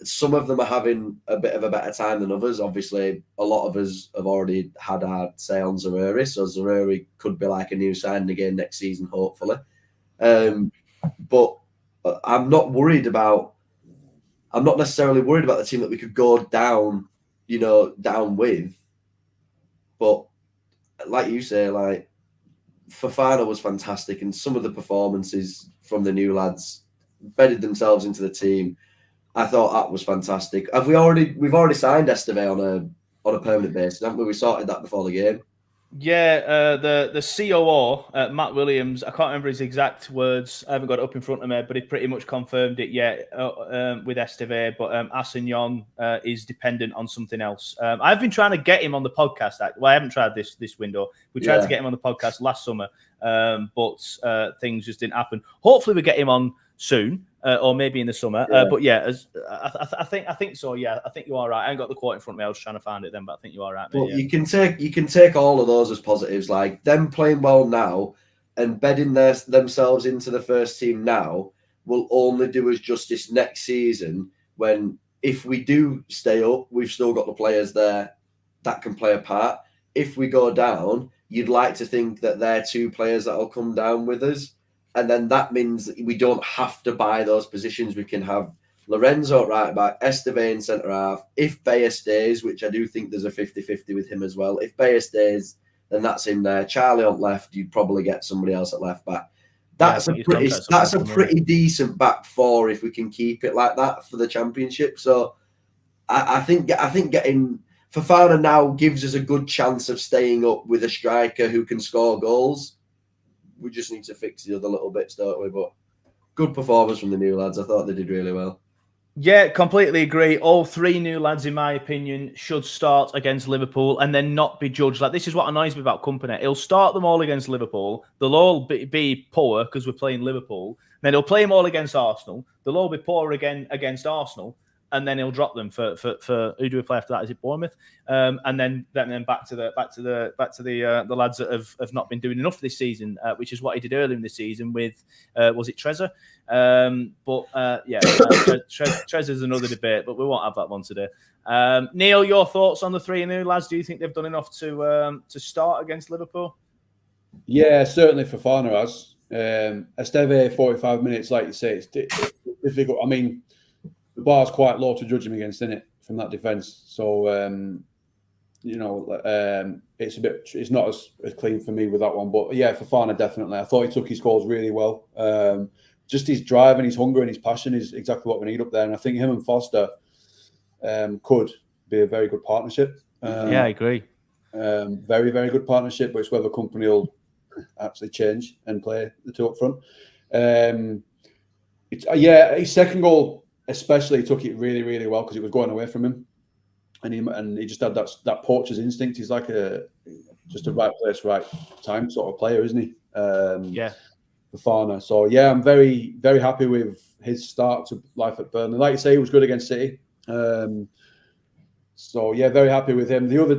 Some of them are having a bit of a better time than others. Obviously, a lot of us have already had our say on Zaruri, so Zaruri could be like a new signing again next season, hopefully. But I'm not necessarily worried about the team that we could go down, down with. But like you say, like, Fofana was fantastic, and some of the performances from the new lads bedded themselves into the team. I thought that was fantastic. We've already signed Esteve on a permanent basis, haven't we? We sorted that before the game. Yeah, the COO, Matt Williams, I can't remember his exact words. I haven't got it up in front of me, but he pretty much confirmed it, with Esteve. But Assignon is dependent on something else. I've been trying to get him on the podcast. Well, I haven't tried this window. We tried to get him on the podcast last summer, but things just didn't happen. Hopefully we get him on soon. Or maybe in the summer, but yeah, I think so. Yeah, I think you are right. I ain't got the quote in front of me. I was trying to find it then, but I think you are right. Well, you can take all of those as positives, like them playing well now and bedding themselves into the first team now will only do us justice next season. When if we do stay up, we've still got the players there that can play a part. If we go down, you'd like to think that they're two players that will come down with us. And then that means that we don't have to buy those positions. We can have Lorenzo at right back, Esteve in centre half. If Bayer stays, which I do think there's a 50-50 with him as well. If Bayer stays, then that's in there. Charlie on left, you'd probably get somebody else at left back. That's a pretty decent back four if we can keep it like that for the Championship. So I think getting Fofana now gives us a good chance of staying up with a striker who can score goals. We just need to fix the other little bits, don't we? But good performance from the new lads. I thought they did really well. Yeah, completely agree. All three new lads, in my opinion, should start against Liverpool and then not be judged. Like, this is what annoys me about Kompany. He'll start them all against Liverpool. They'll all be poor because we're playing Liverpool. Then he'll play them all against Arsenal. They'll all be poor again against Arsenal. And then he'll drop them for who do we play after that? Is it Bournemouth? And then back to the lads that have not been doing enough this season, which is what he did earlier in the season with was it Trezor? Trezor's another debate, but we won't have that one today. Neil, your thoughts on the three new lads? Do you think they've done enough to start against Liverpool? Yeah, certainly Fofana has. Esteve 45 minutes, like you say, it's difficult. I mean, the bar's quite low to judge him against, isn't it, from that defence? So, it's not as clean for me with that one. But yeah, Fofana definitely. I thought he took his goals really well. Just his drive and his hunger and his passion is exactly what we need up there. And I think him and Foster could be a very good partnership. Yeah, I agree. Very, very good partnership, but it's whether Kompany will actually change and play the two up front. His second goal, especially, he took it really, really well because it was going away from him, and he just had that poacher's instinct. He's like just a right place, right time sort of player, isn't he? Fofana. So yeah, I'm very, very happy with his start to life at Burnley. Like you say, he was good against City. So yeah, very happy with him. The other,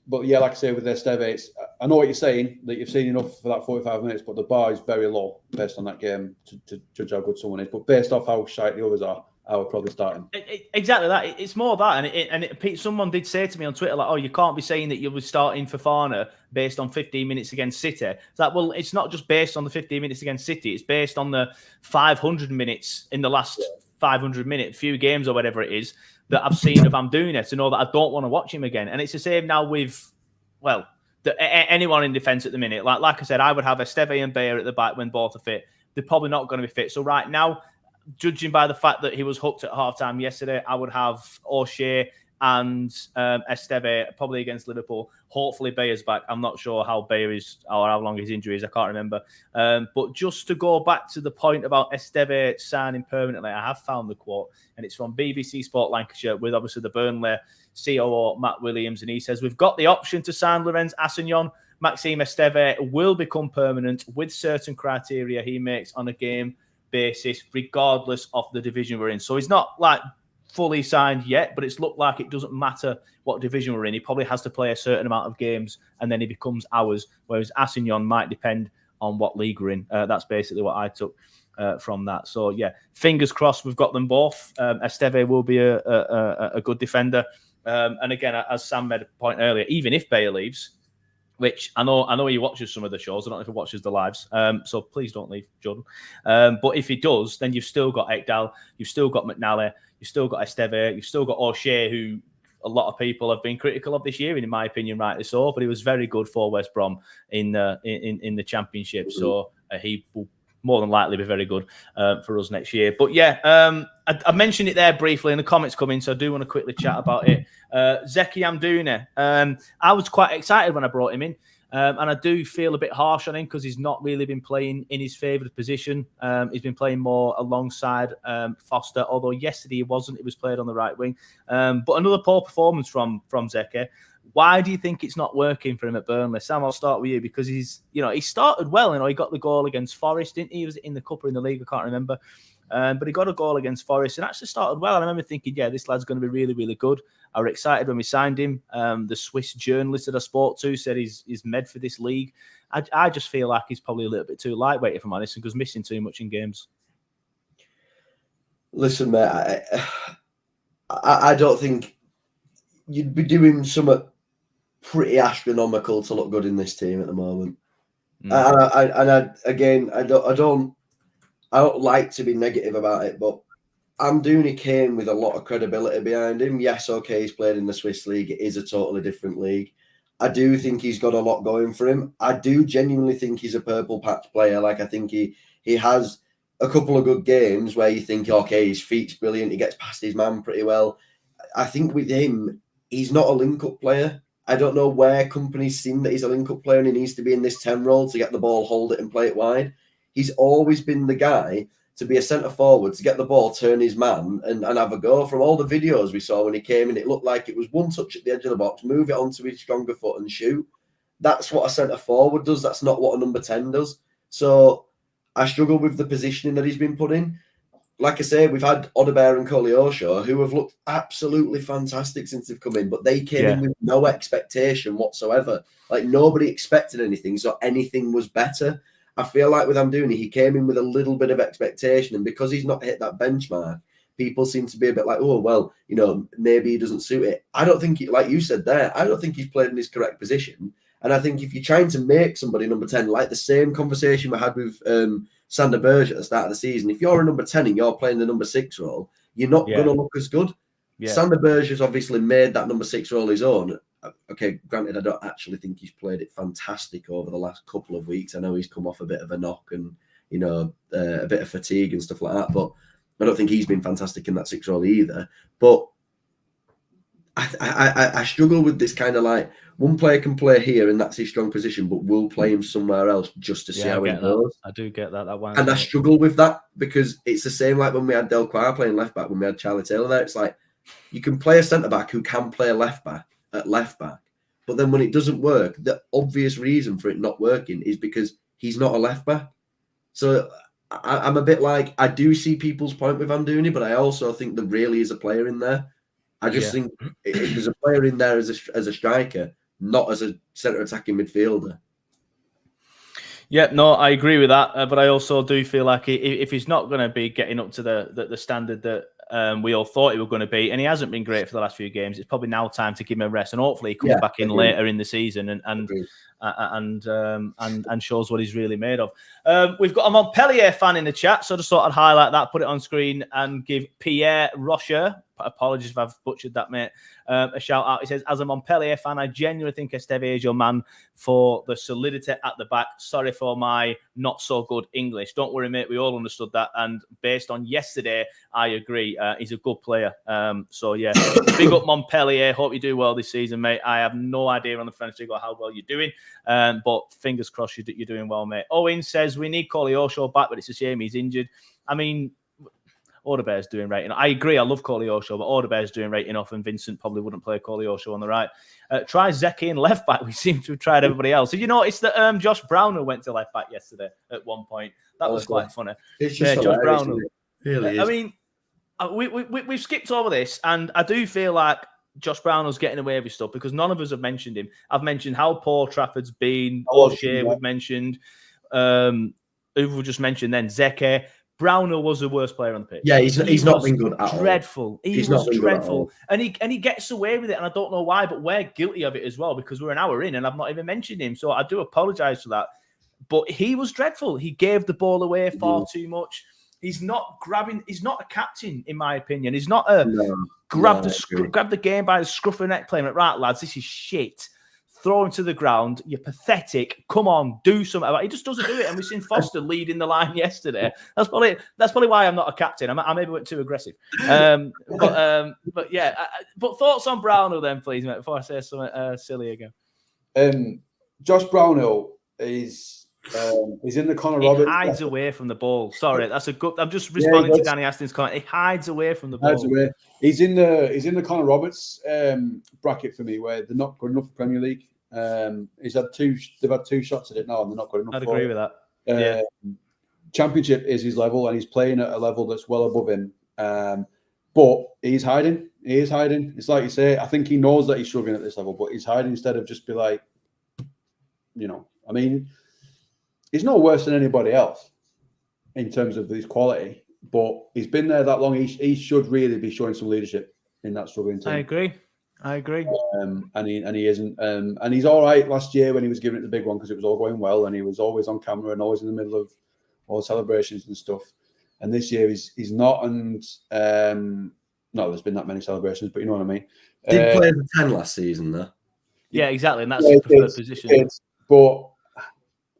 but yeah, like I say, with Esteve, I know what you're saying, that you've seen enough for that 45 minutes, but the bar is very low based on that game to judge how good someone is. But based off how shite the others are, I would probably start him. Exactly that. It's more that, and someone did say to me on Twitter, like, "Oh, you can't be saying that you were starting Fofana based on 15 minutes against City." It's like, well, it's not just based on the 15 minutes against City; it's based on the 500 minutes in the last 500 few games or whatever it is that I've seen of Amdouna to know that I don't want to watch him again. And it's the same now with, anyone in defence at the minute. Like I said, I would have Esteve and Bayer at the back when both are fit. They're probably not going to be fit. So right now, judging by the fact that he was hooked at halftime yesterday, I would have O'Shea and Esteve probably against Liverpool. Hopefully Bayer's back. I'm not sure how Bayer is or how long his injury is. I can't remember. But just to go back to the point about Esteve signing permanently, I have found the quote, and it's from BBC Sport Lancashire with obviously the Burnley COO Matt Williams, and he says, "We've got the option to sign Lorenz Assignon. Maxime Esteve will become permanent with certain criteria he makes on a game basis, regardless of the division we're in." So he's not like fully signed yet, but it's looked like it doesn't matter what division we're in. He probably has to play a certain amount of games and then he becomes ours, whereas Assignon might depend on what league we're in. That's basically what I took from that. So, yeah, fingers crossed we've got them both. Esteve will be a good defender. And again, as Sam made a point earlier, even if Bayer leaves, which I know he watches some of the shows. I don't know if he watches the lives. So please don't leave, Jordan. But if he does, then you've still got Ekdal, you've still got McNally, you've still got Esteve, you've still got O'Shea, who a lot of people have been critical of this year, and in my opinion, rightly so. But he was very good for West Brom in the Championship. So he will more than likely be very good for us next year. But yeah, I mentioned it there briefly, and the comments come in, so I do want to quickly chat about it. Zeki Amdouni, I was quite excited when I brought him in, and I do feel a bit harsh on him because he's not really been playing in his favoured position. He's been playing more alongside Foster, although yesterday he wasn't. He was played on the right wing. But another poor performance from Zeki. Why do you think it's not working for him at Burnley? Sam, I'll start with you because he started well. He got the goal against Forest, didn't he? He was in the cup or in the league, I can't remember. But he got a goal against Forest and actually started well. And I remember thinking, yeah, this lad's going to be really, really good. I was excited when we signed him. The Swiss journalist that I spoke to said he's made for this league. I just feel like he's probably a little bit too lightweight, if I'm honest, and was missing too much in games. Listen, mate, I don't think you'd be doing something pretty astronomical to look good in this team at the moment. I don't like to be negative about it, but Amdouni came with a lot of credibility behind him. Yes, okay, he's played in the Swiss league. It is a totally different league. I do think he's got a lot going for him. I do genuinely think he's a purple patch player. Like, I think he has a couple of good games where you think, okay, his feet's brilliant. He gets past his man pretty well. I think with him, he's not a link-up player. I don't know where Kompany's seen that he's a link-up player and he needs to be in this 10 role to get the ball, hold it and play it wide. He's always been the guy to be a centre-forward, to get the ball, turn his man and have a go. From all the videos we saw when he came in, it looked like it was one touch at the edge of the box, move it onto his stronger foot and shoot. That's what a centre-forward does. That's not what a number 10 does. So I struggle with the positioning that he's been put in. Like I say, we've had Odebear and Koleosho who have looked absolutely fantastic since they've come in, but they came in with no expectation whatsoever. Like, nobody expected anything, so anything was better. I feel like with Amdouni, he came in with a little bit of expectation, and because he's not hit that benchmark, people seem to be a bit like, oh, well, maybe he doesn't suit it. I don't think, like you said there, I don't think he's played in his correct position. And I think if you're trying to make somebody number 10, like the same conversation we had with Sander Berge at the start of the season, if you're a number 10 and you're playing the number 6 role, you're not going to look as good. Yeah. Sander Berge has obviously made that number 6 role his own. Okay, granted, I don't actually think he's played it fantastic over the last couple of weeks. I know he's come off a bit of a knock and, a bit of fatigue and stuff like that, but I don't think he's been fantastic in that 6 role either. But I struggle with this kind of like, one player can play here and that's his strong position, but we'll play him somewhere else just to see how it goes. I do get that. And I struggle with that because it's the same like when we had Del Quire playing left back, when we had Charlie Taylor there. It's like, you can play a centre back who can play a left back at left back, but then when it doesn't work, the obvious reason for it not working is because he's not a left back. So I'm a bit like, I do see people's point with Amdouni, but I also think there really is a player in there. I just think there's a player in there as a striker, not as a centre attacking midfielder. Yeah, no, I agree with that. But I also do feel like if he's not going to be getting up to the standard that we all thought he was going to be, and he hasn't been great for the last few games, it's probably now time to give him a rest. And hopefully he comes back in later in the season and and shows what he's really made of. We've got a Montpellier fan in the chat, so I just thought I'd highlight that, put it on screen, and give Pierre Rocher, apologies if I've butchered that, mate, a shout out. He says, as a Montpellier fan, I genuinely think Esteve is your man for the solidity at the back. Sorry for my not so good English. Don't worry, mate. We all understood that. And based on yesterday, I agree. He's a good player. So, yeah, big up Montpellier. Hope you do well this season, mate. I have no idea on the French League or how well you're doing. But fingers crossed you're doing well, mate. Owen says, we need Koleosho back, but it's a shame he's injured. I mean, Audebear's doing right enough. I agree. I love Koleosho, but Audebear's doing right enough, and Vincent probably wouldn't play Koleosho on the right. Try Zeki in left back. We seem to have tried everybody else. Did you notice that Josh Browner went to left back yesterday at one point? That was quite funny. It's just Josh Browner. Really is. I mean, we've skipped over this, and I do feel like Josh Brownell's getting away with stuff because none of us have mentioned him. I've mentioned how poor Trafford's been. O'Shea, we've mentioned. Who we just mentioned then? Zeki. Brownell was the worst player on the pitch. Yeah, he's not been good at all. Dreadful. He was dreadful. And he gets away with it, and I don't know why, but we're guilty of it as well because we're an hour in and I've not even mentioned him. So I do apologise for that. But he was dreadful. He gave the ball away far too much. He's not a captain, in my opinion. He's not grab the game by the scruff of the neck playing, right, lads, this is shit. Throw him to the ground. You're pathetic. Come on, do something about it. He just doesn't do it. And we've seen Foster leading the line yesterday. That's probably why I'm not a captain. I maybe went too aggressive. But yeah. But thoughts on Brownell then, please, mate, before I say something silly again. Josh Brownell is in the Connor Roberts. He hides away from the ball. Sorry, that's a good. I'm just responding to Danny Aston's comment. He hides away from the ball. He's in the Connor Roberts bracket for me, where they're not good enough for Premier League. They've had two shots at it now, and they're not good enough. I'd agree with that. Championship is his level, and he's playing at a level that's well above him. But he's hiding. He is hiding. It's like you say. I think he knows that he's struggling at this level, but he's hiding instead of just be like, I mean, he's no worse than anybody else in terms of his quality. But he's been there that long. He should really be showing some leadership in that struggling team. I agree. And he isn't. And he's all right last year when he was giving it the big one because it was all going well, and he was always on camera and always in the middle of all celebrations and stuff. And this year he's not. And not there's been that many celebrations, but you know what I mean. Did play the 10 last season though. Yeah, exactly, and that's the preferred position. But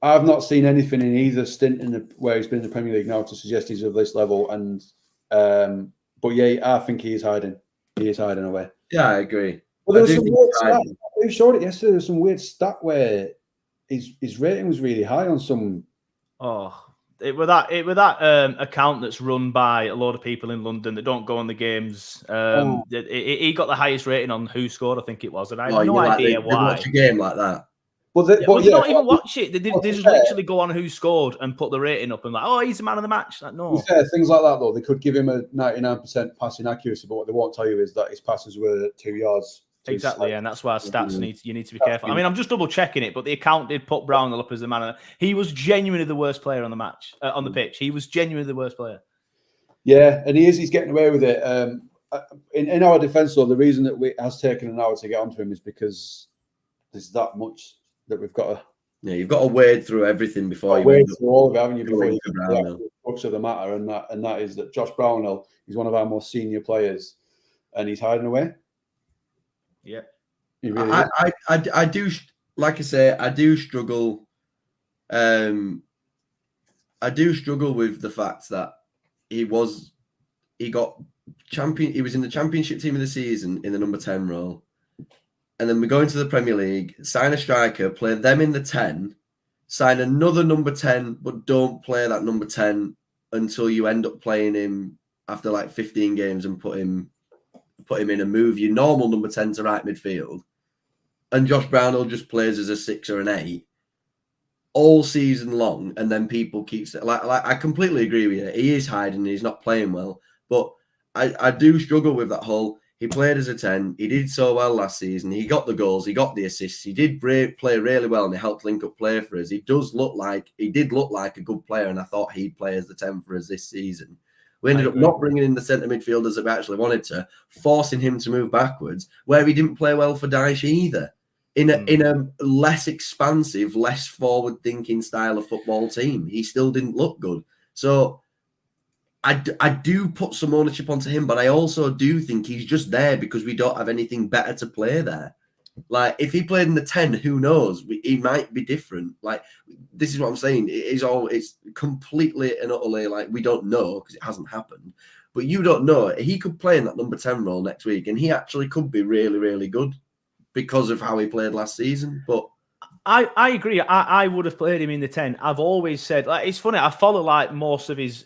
I've not seen anything in either stint where he's been in the Premier League now to suggest he's of this level. And but yeah, I think he is hiding. He is hiding away. Yeah, I agree. Well, there was some weird stat. We showed it yesterday. There was some weird stat where his rating was really high on some. It was that account that's run by a lot of people in London that don't go on the games. He got the highest rating on Who Scored, I think it was, and I have no idea why. Watch a game like that. But they don't even watch it. They just literally go on Who Scored and put the rating up and like, oh, he's the man of the match. Like, no. Things like that, though, they could give him a 99% passing accuracy, but what they won't tell you is that his passes were 2 yards. Exactly, and that's why stats you need to be careful. I mean, I'm just double checking it, but the account did put Brownell up as the man of the. He was genuinely the worst player on the match, on the pitch. He was genuinely the worst player. Yeah, and he's getting away with it. In our defence, though, the reason that it has taken an hour to get onto him is because there's that much that we've got to. Yeah, you've got to wade through everything before you wade through all of it, haven't you? Before you get the crux of the matter, and that is that Josh Brownell is one of our most senior players, and he's hiding away. Yeah, he really I do, like I say, I do struggle. I do struggle with the fact that he was in the championship team of the season in the number 10 role. And then we go into the Premier League, sign a striker, play them in the 10, sign another number 10, but don't play that number 10 until you end up playing him after like 15 games and put him in and move your normal number 10 to right midfield. And Josh Brownell just plays as a 6 or an 8 all season long. And then people keep saying, like I completely agree with you. He is hiding, he's not playing well. But I do struggle with that whole, he played as a 10. He did so well last season. He got the goals. He got the assists. He did play really well, and he helped link up play for us. He did look like a good player, and I thought he'd play as the 10 for us this season. We ended up not bringing in the centre midfielders that we actually wanted to, forcing him to move backwards, where he didn't play well for Dyche either. in a less expansive, less forward-thinking style of football team. He still didn't look good. So I do put some ownership onto him, but I also do think he's just there because we don't have anything better to play there. Like, if he played in the 10, who knows? He might be different. Like, this is what I'm saying. It's completely and utterly, like, we don't know because it hasn't happened. But you don't know. He could play in that number 10 role next week, and he actually could be really, really good because of how he played last season. But I agree. I would have played him in the 10. I've always said, like, it's funny. I follow like most of his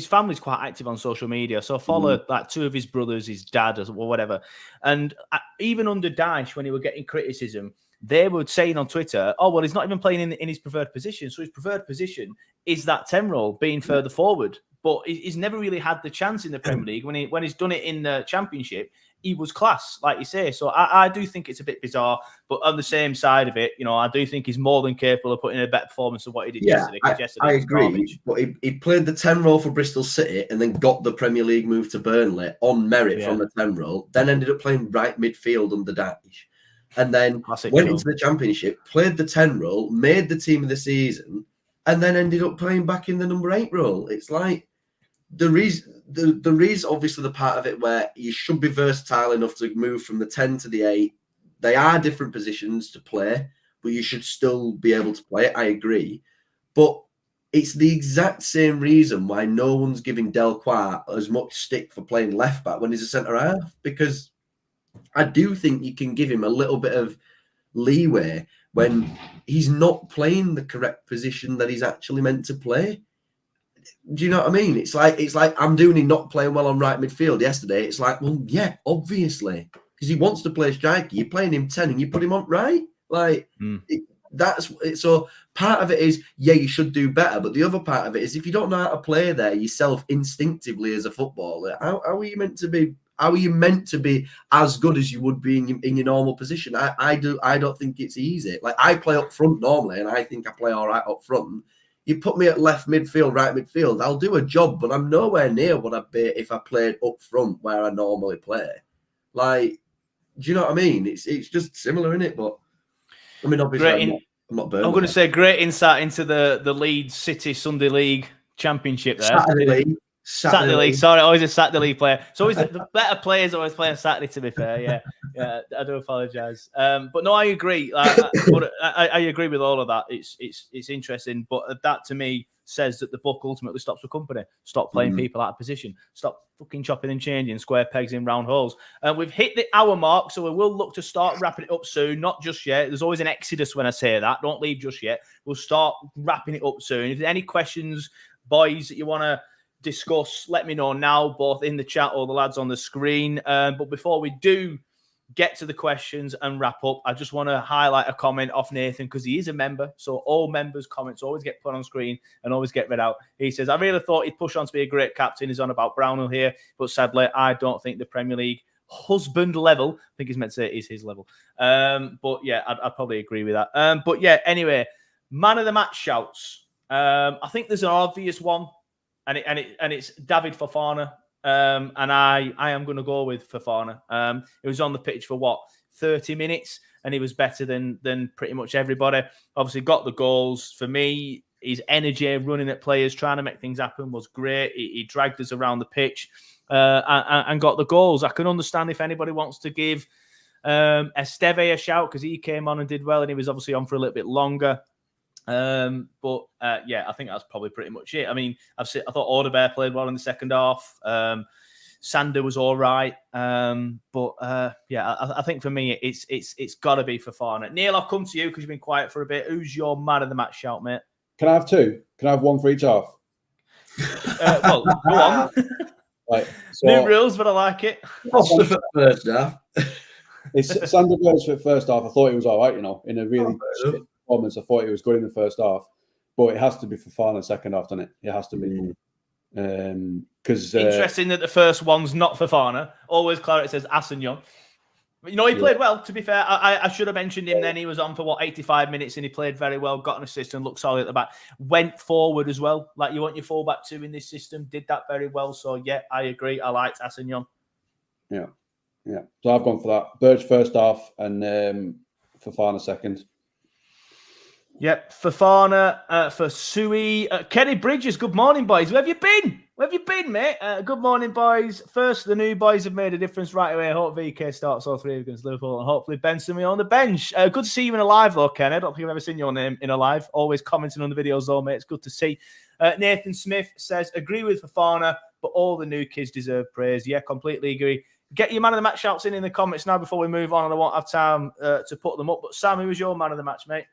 family's quite active on social media. So I follow like two of his brothers, his dad, or whatever. And even under Dyche, when he were getting criticism, they were saying on Twitter, "Oh, well, he's not even playing in his preferred position. So his preferred position is that 10 role, being further forward." But he's never really had the chance in the Premier League. When he's done it in the Championship, he was class, like you say. So I do think it's a bit bizarre. But on the same side of it, I do think he's more than capable of putting in a better performance than what he did yesterday. I agree. But he played the 10 role for Bristol City and then got the Premier League move to Burnley on merit from the 10 role. Then ended up playing right midfield under Dyche. And then went into the Championship, played the 10 role, made the team of the season, and then ended up playing back in the number 8 role. It's like, there is obviously the part of it where you should be versatile enough to move from the 10 to the 8. They are different positions to play, but you should still be able to play it. I agree. But it's the exact same reason why no one's giving Delquart as much stick for playing left back when he's a centre half, because I do think you can give him a little bit of leeway when he's not playing the correct position that he's actually meant to play. Do you know what I mean? It's like I'm doing him not playing well on right midfield yesterday. It's like, well, yeah, obviously, because he wants to play striker. You're playing him 10 and you put him on right. Like that's so. Part of it is, yeah, you should do better, but the other part of it is, if you don't know how to play there yourself instinctively as a footballer, how are you meant to be? How are you meant to be as good as you would be in your normal position? I don't think it's easy. Like, I play up front normally, and I think I play all right up front. You put me at left midfield, right midfield, I'll do a job, but I'm nowhere near what I'd be if I played up front where I normally play. Like, do you know what I mean? It's just similar, isn't it? But I mean, obviously, I'm not Burnley. I'm going to say great insight into the Leeds City Sunday League Championship there. Saturday League. Sorry, always a Saturday League player. So always the better players always play on Saturday, to be fair. Yeah, I do apologise. But no, I agree. I agree with all of that. It's interesting, but that to me says that the book ultimately stops with Kompany. Stop playing people out of position. Stop fucking chopping and changing square pegs in round holes. We've hit the hour mark, so we will look to start wrapping it up soon. Not just yet. There's always an exodus when I say that. Don't leave just yet. We'll start wrapping it up soon. If there's any questions, boys, that you want to discuss, let me know now, both in the chat or the lads on the screen. But before we do get to the questions and wrap up, I just want to highlight a comment off Nathan, because he is a member. So all members' comments always get put on screen and always get read out. He says, I really thought he'd push on to be a great captain. He's on about Brownhill here, but sadly, I don't think the Premier League husband level, I think he's meant to say it is his level. But yeah, I'd probably agree with that. But yeah, anyway, man of the match shouts. I think there's an obvious one. And it's David Fofana, and I am going to go with Fofana. He was on the pitch for 30 minutes, and he was better than pretty much everybody. Obviously, got the goals. For me, his energy, running at players, trying to make things happen was great. He dragged us around the pitch and got the goals. I can understand if anybody wants to give Esteve a shout, because he came on and did well, and he was obviously on for a little bit longer. But I think that's probably pretty much it. I mean, I thought Odebear played well in the second half. Sander was all right. But I think for me, it's got to be Fofana. Neil, I'll come to you because you've been quiet for a bit. Who's your man of the match shout, mate? Can I have two? Can I have one for each half? Well, go on. Right, so, new rules, but I like it. First half. It's Sander goes for the first half. I thought he was all right, in a really shit performance. I thought he was good in the first half, but it has to be Fofana in the second half, doesn't it? It has to be. Because interesting that the first one's not Fofana. Always Clarets says Assignon. He played well, to be fair. I should have mentioned him then. He was on for 85 minutes and he played very well, got an assist and looked solid at the back. Went forward as well. Like you want your fullback too in this system. Did that very well. So, yeah, I agree. I liked Assignon. Yeah. So I've gone for that. Birch first half and Fofana second. Yep, Fofana for Sui. Kenny Bridges, good morning, boys. Where have you been? Where have you been, mate? Good morning, boys. First, the new boys have made a difference right away. I hope VK starts all three against Liverpool, and hopefully Benson will be on the bench. Good to see you in a live, though, Ken. I don't think I've ever seen your name in a live. Always commenting on the videos, though, mate. It's good to see. Nathan Smith says, agree with Fofana, but all the new kids deserve praise. Yeah, completely agree. Get your man of the match shouts in the comments now before we move on, and I won't have time to put them up. But Sam, who was your man of the match, mate?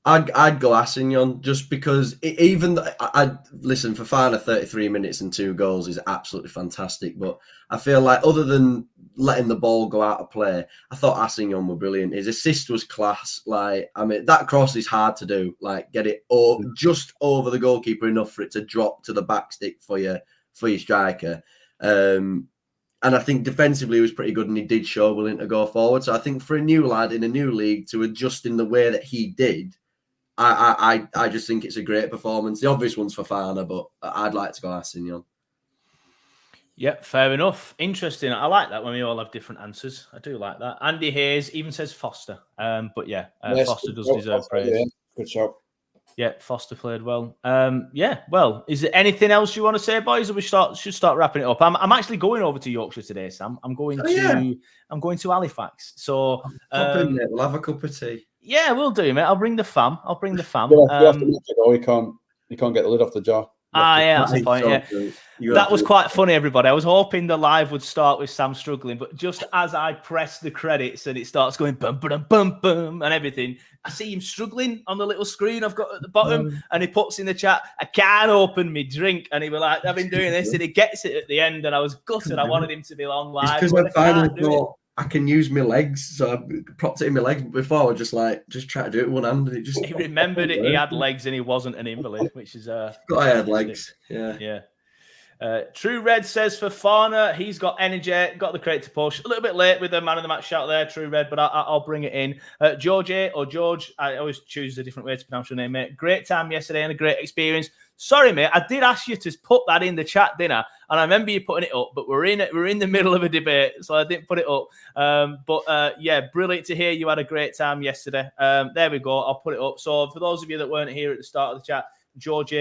I'd go Assignon just because listen, Fofana 33 minutes and 2 goals is absolutely fantastic. But I feel like other than letting the ball go out of play, I thought Assignon were brilliant. His assist was class. Like, I mean, that cross is hard to do. Like, get it just over the goalkeeper enough for it to drop to the back stick for your striker. And I think defensively he was pretty good, and he did show willing to go forward. So I think for a new lad in a new league to adjust in the way that he did, I just think it's a great performance. The obvious one's Fofana, but I'd like to go Assignon. Yep, fair enough. Interesting. I like that when we all have different answers. I do like that. Andy Hayes even says Foster. But yeah, Yes, Foster does deserve praise. Yeah. Good job. Yeah, Foster played well. Yeah, well, is there anything else you want to say, boys, or we should start wrapping it up? I'm actually going over to Yorkshire today, Sam. I'm going to Halifax. So we'll have a cup of tea. Yeah, we'll do, mate. I'll bring the fam. You can't get the lid off the jar. Yeah, that's the point. Yeah, that was quite funny, everybody. I was hoping the live would start with Sam struggling, but just as I press the credits and it starts going bum bum bum bum and everything, I see him struggling on the little screen I've got at the bottom, and he puts in the chat, "I can't open me drink," and he was like, "I've been doing this," and he gets it at the end, and I was gutted. I wanted him to be on live because I finally thought I can use my legs, so I propped it in my legs. But before I would just try to do it with one hand, and it just. He remembered it. He had legs, and he wasn't an invalid, which is I had legs. Yeah. True Red says Fofana, he's got energy, got the credit to push. A little bit late with the man of the match shout there, True Red, but I'll bring it in. George, I always choose a different way to pronounce your name, mate. Great time yesterday and a great experience. Sorry, mate, I did ask you to put that in the chat, didn't I? And I remember you putting it up, but we're in the middle of a debate, so I didn't put it up. Yeah, brilliant to hear you had a great time yesterday. There we go. I'll put it up. So for those of you that weren't here at the start of the chat, George,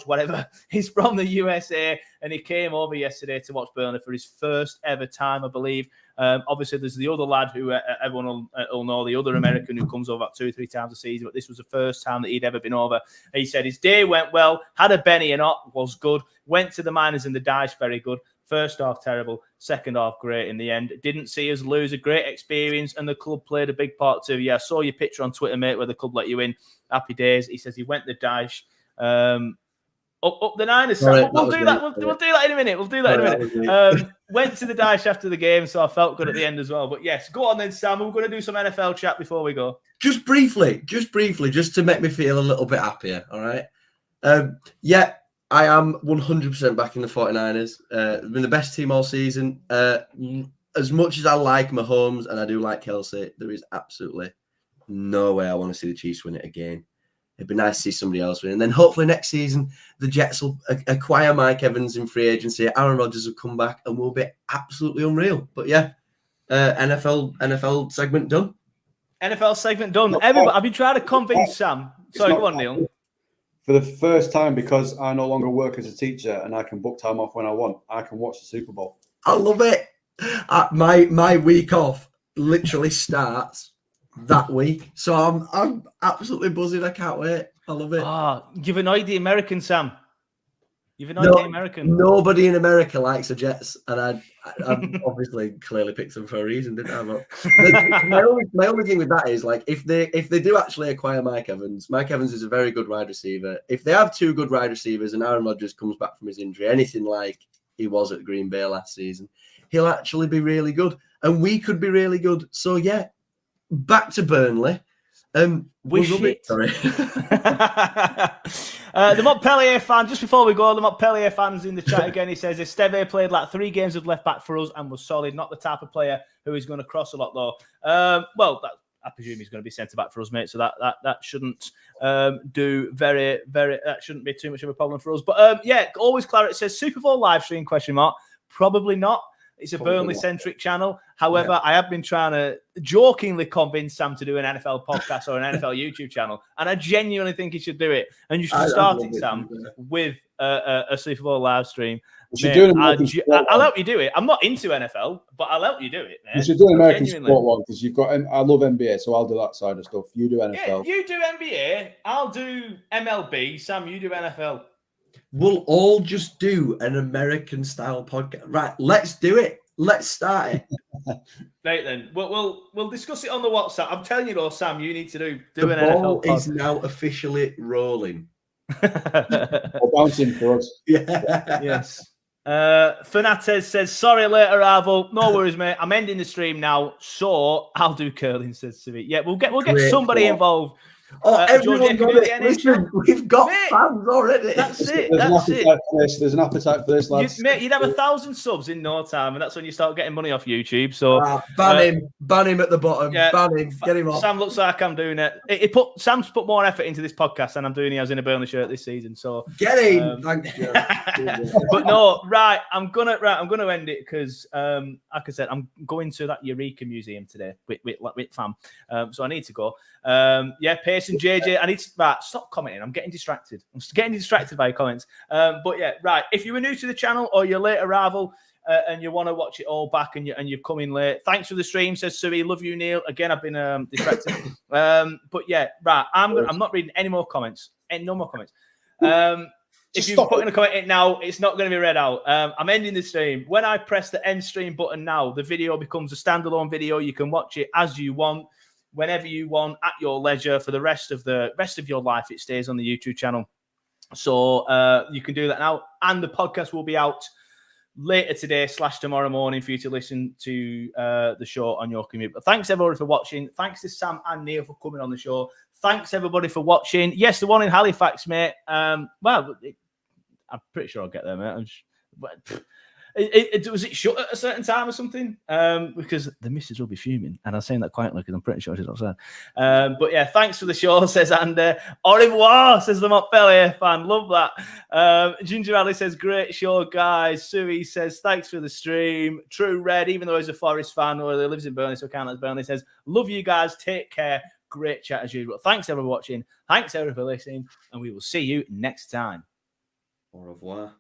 whatever. He's from the USA, and he came over yesterday to watch Burnley for his first ever time, I believe. Obviously, there's the other lad who everyone will know, the other American who comes over about 2 or 3 times a season, but this was the first time that he'd ever been over. He said his day went well, had a Benny and Ott, was good, went to the Miners and the Dyche, very good. First half, terrible. Second half, great in the end. Didn't see us lose. A great experience, and the club played a big part too. Yeah, I saw your picture on Twitter, mate, where the club let you in. Happy days. He says he went to Dyche. Up the Niners. Right, we'll do that. We'll do that in a minute. Went to the Dyche after the game, so I felt good at the end as well. But yes, go on then, Sam. We're going to do some NFL chat before we go. Just briefly, just to make me feel a little bit happier. All right. Yeah. I am 100% back in the 49ers. Been the best team all season. As much as I like Mahomes and I do like Kelsey, there is absolutely no way I want to see the Chiefs win it again. It'd be nice to see somebody else win. And then hopefully next season, the Jets will acquire Mike Evans in free agency. Aaron Rodgers will come back and we'll be absolutely unreal. But yeah, NFL segment done. NFL segment done. Everybody, I've been trying to convince Sam. Sorry, go on, Neil. For the first time, because I no longer work as a teacher and I can book time off when I want, I can watch the Super Bowl. I love it. My week off literally starts that week, so I'm absolutely buzzing. I can't wait. I love it. You've annoyed the American, Sam. You've annoyed the American. Nobody in America likes the Jets, and I've obviously clearly picked them for a reason, didn't I? But my only thing with that is, like, if they do actually acquire Mike Evans is a very good wide receiver. If they have 2 good wide receivers and Aaron Rodgers comes back from his injury, anything like he was at Green Bay last season, he'll actually be really good, and we could be really good. So yeah, back to Burnley. Sorry. The Montpellier fan, just before we go, the Montpellier fan's in the chat again. He says, Esteve played like 3 games of left back for us and was solid. Not the type of player who is going to cross a lot, though. I presume he's going to be centre back for us, mate. So that shouldn't that shouldn't be too much of a problem for us. But yeah, always Clarets says Super Bowl live stream ? Probably not. It's a Burnley-centric channel. However, I have been trying to jokingly convince Sam to do an NFL podcast or an NFL YouTube channel, and I genuinely think he should do it. And you should start it, Sam, with a Super Bowl live stream. I'll help you do it. I'm not into NFL, but I'll help you do it. Man. You should do an American sport one because you've got. I love NBA, so I'll do that side of stuff. You do NFL. Yeah, you do NBA. I'll do MLB. Sam, you do NFL. We'll all just do an American style podcast. Right, let's do it. Let's start it. Right then, we'll discuss it on the WhatsApp. I'm telling you though, Sam, you need to do the an ball NFL pod. is now officially rolling. Or bouncing for us. Yeah. Yes. Fernandez says, sorry, late arrival. No worries, mate. I'm ending the stream now, so I'll do curling, says Civi. Yeah, we'll get somebody involved. Oh, everyone got it. Listen, we've got fans already. That's it. There's an appetite for this, lads. Mate, you'd have 1,000 subs in no time, and that's when you start getting money off YouTube. So ban him at the bottom. Yeah, ban him. Get him off. Sam looks like I'm doing it. Sam's put more effort into this podcast than I'm doing. He has in a Burnley shirt this season. So get him. Thank you. But no, right. I'm gonna end it because, like I said, I'm going to that Eureka Museum today with fam. So I need to go. Pace and JJ, I need to stop commenting. I'm getting distracted. I'm getting distracted by your comments. But yeah, right. If you were new to the channel or you're late arrival and you want to watch it all back and you've come in late, thanks for the stream, says Sui. Love you, Neil. Again, I've been distracted. But yeah, right. I'm not reading any more comments. No more comments. If you put in a comment in now, it's not going to be read out. I'm ending the stream. When I press the end stream button now, the video becomes a standalone video. You can watch it as you want, whenever you want, at your leisure. For the rest of your life, it stays on the YouTube channel. So you can do that now. And the podcast will be out later today / tomorrow morning for you to listen to the show on your commute. But thanks everybody for watching. Thanks to Sam and Neil for coming on the show. Thanks everybody for watching. Yes, the one in Halifax, mate. I'm pretty sure I'll get there, mate. Was it shut at a certain time or something? Because the missus will be fuming, and I'm saying that quietly because I'm pretty sure she's outside. But yeah, thanks for the show, says Andy. Au revoir, says the Montpellier fan. Love that. Ginger Ali says, great show, guys. Sui says, thanks for the stream. True Red, even though he's a Forest fan or he lives in Burnley, so can't as Burnley, says, love you guys. Take care. Great chat as usual. Thanks everyone for watching. Thanks everyone for listening, and we will see you next time. Au revoir.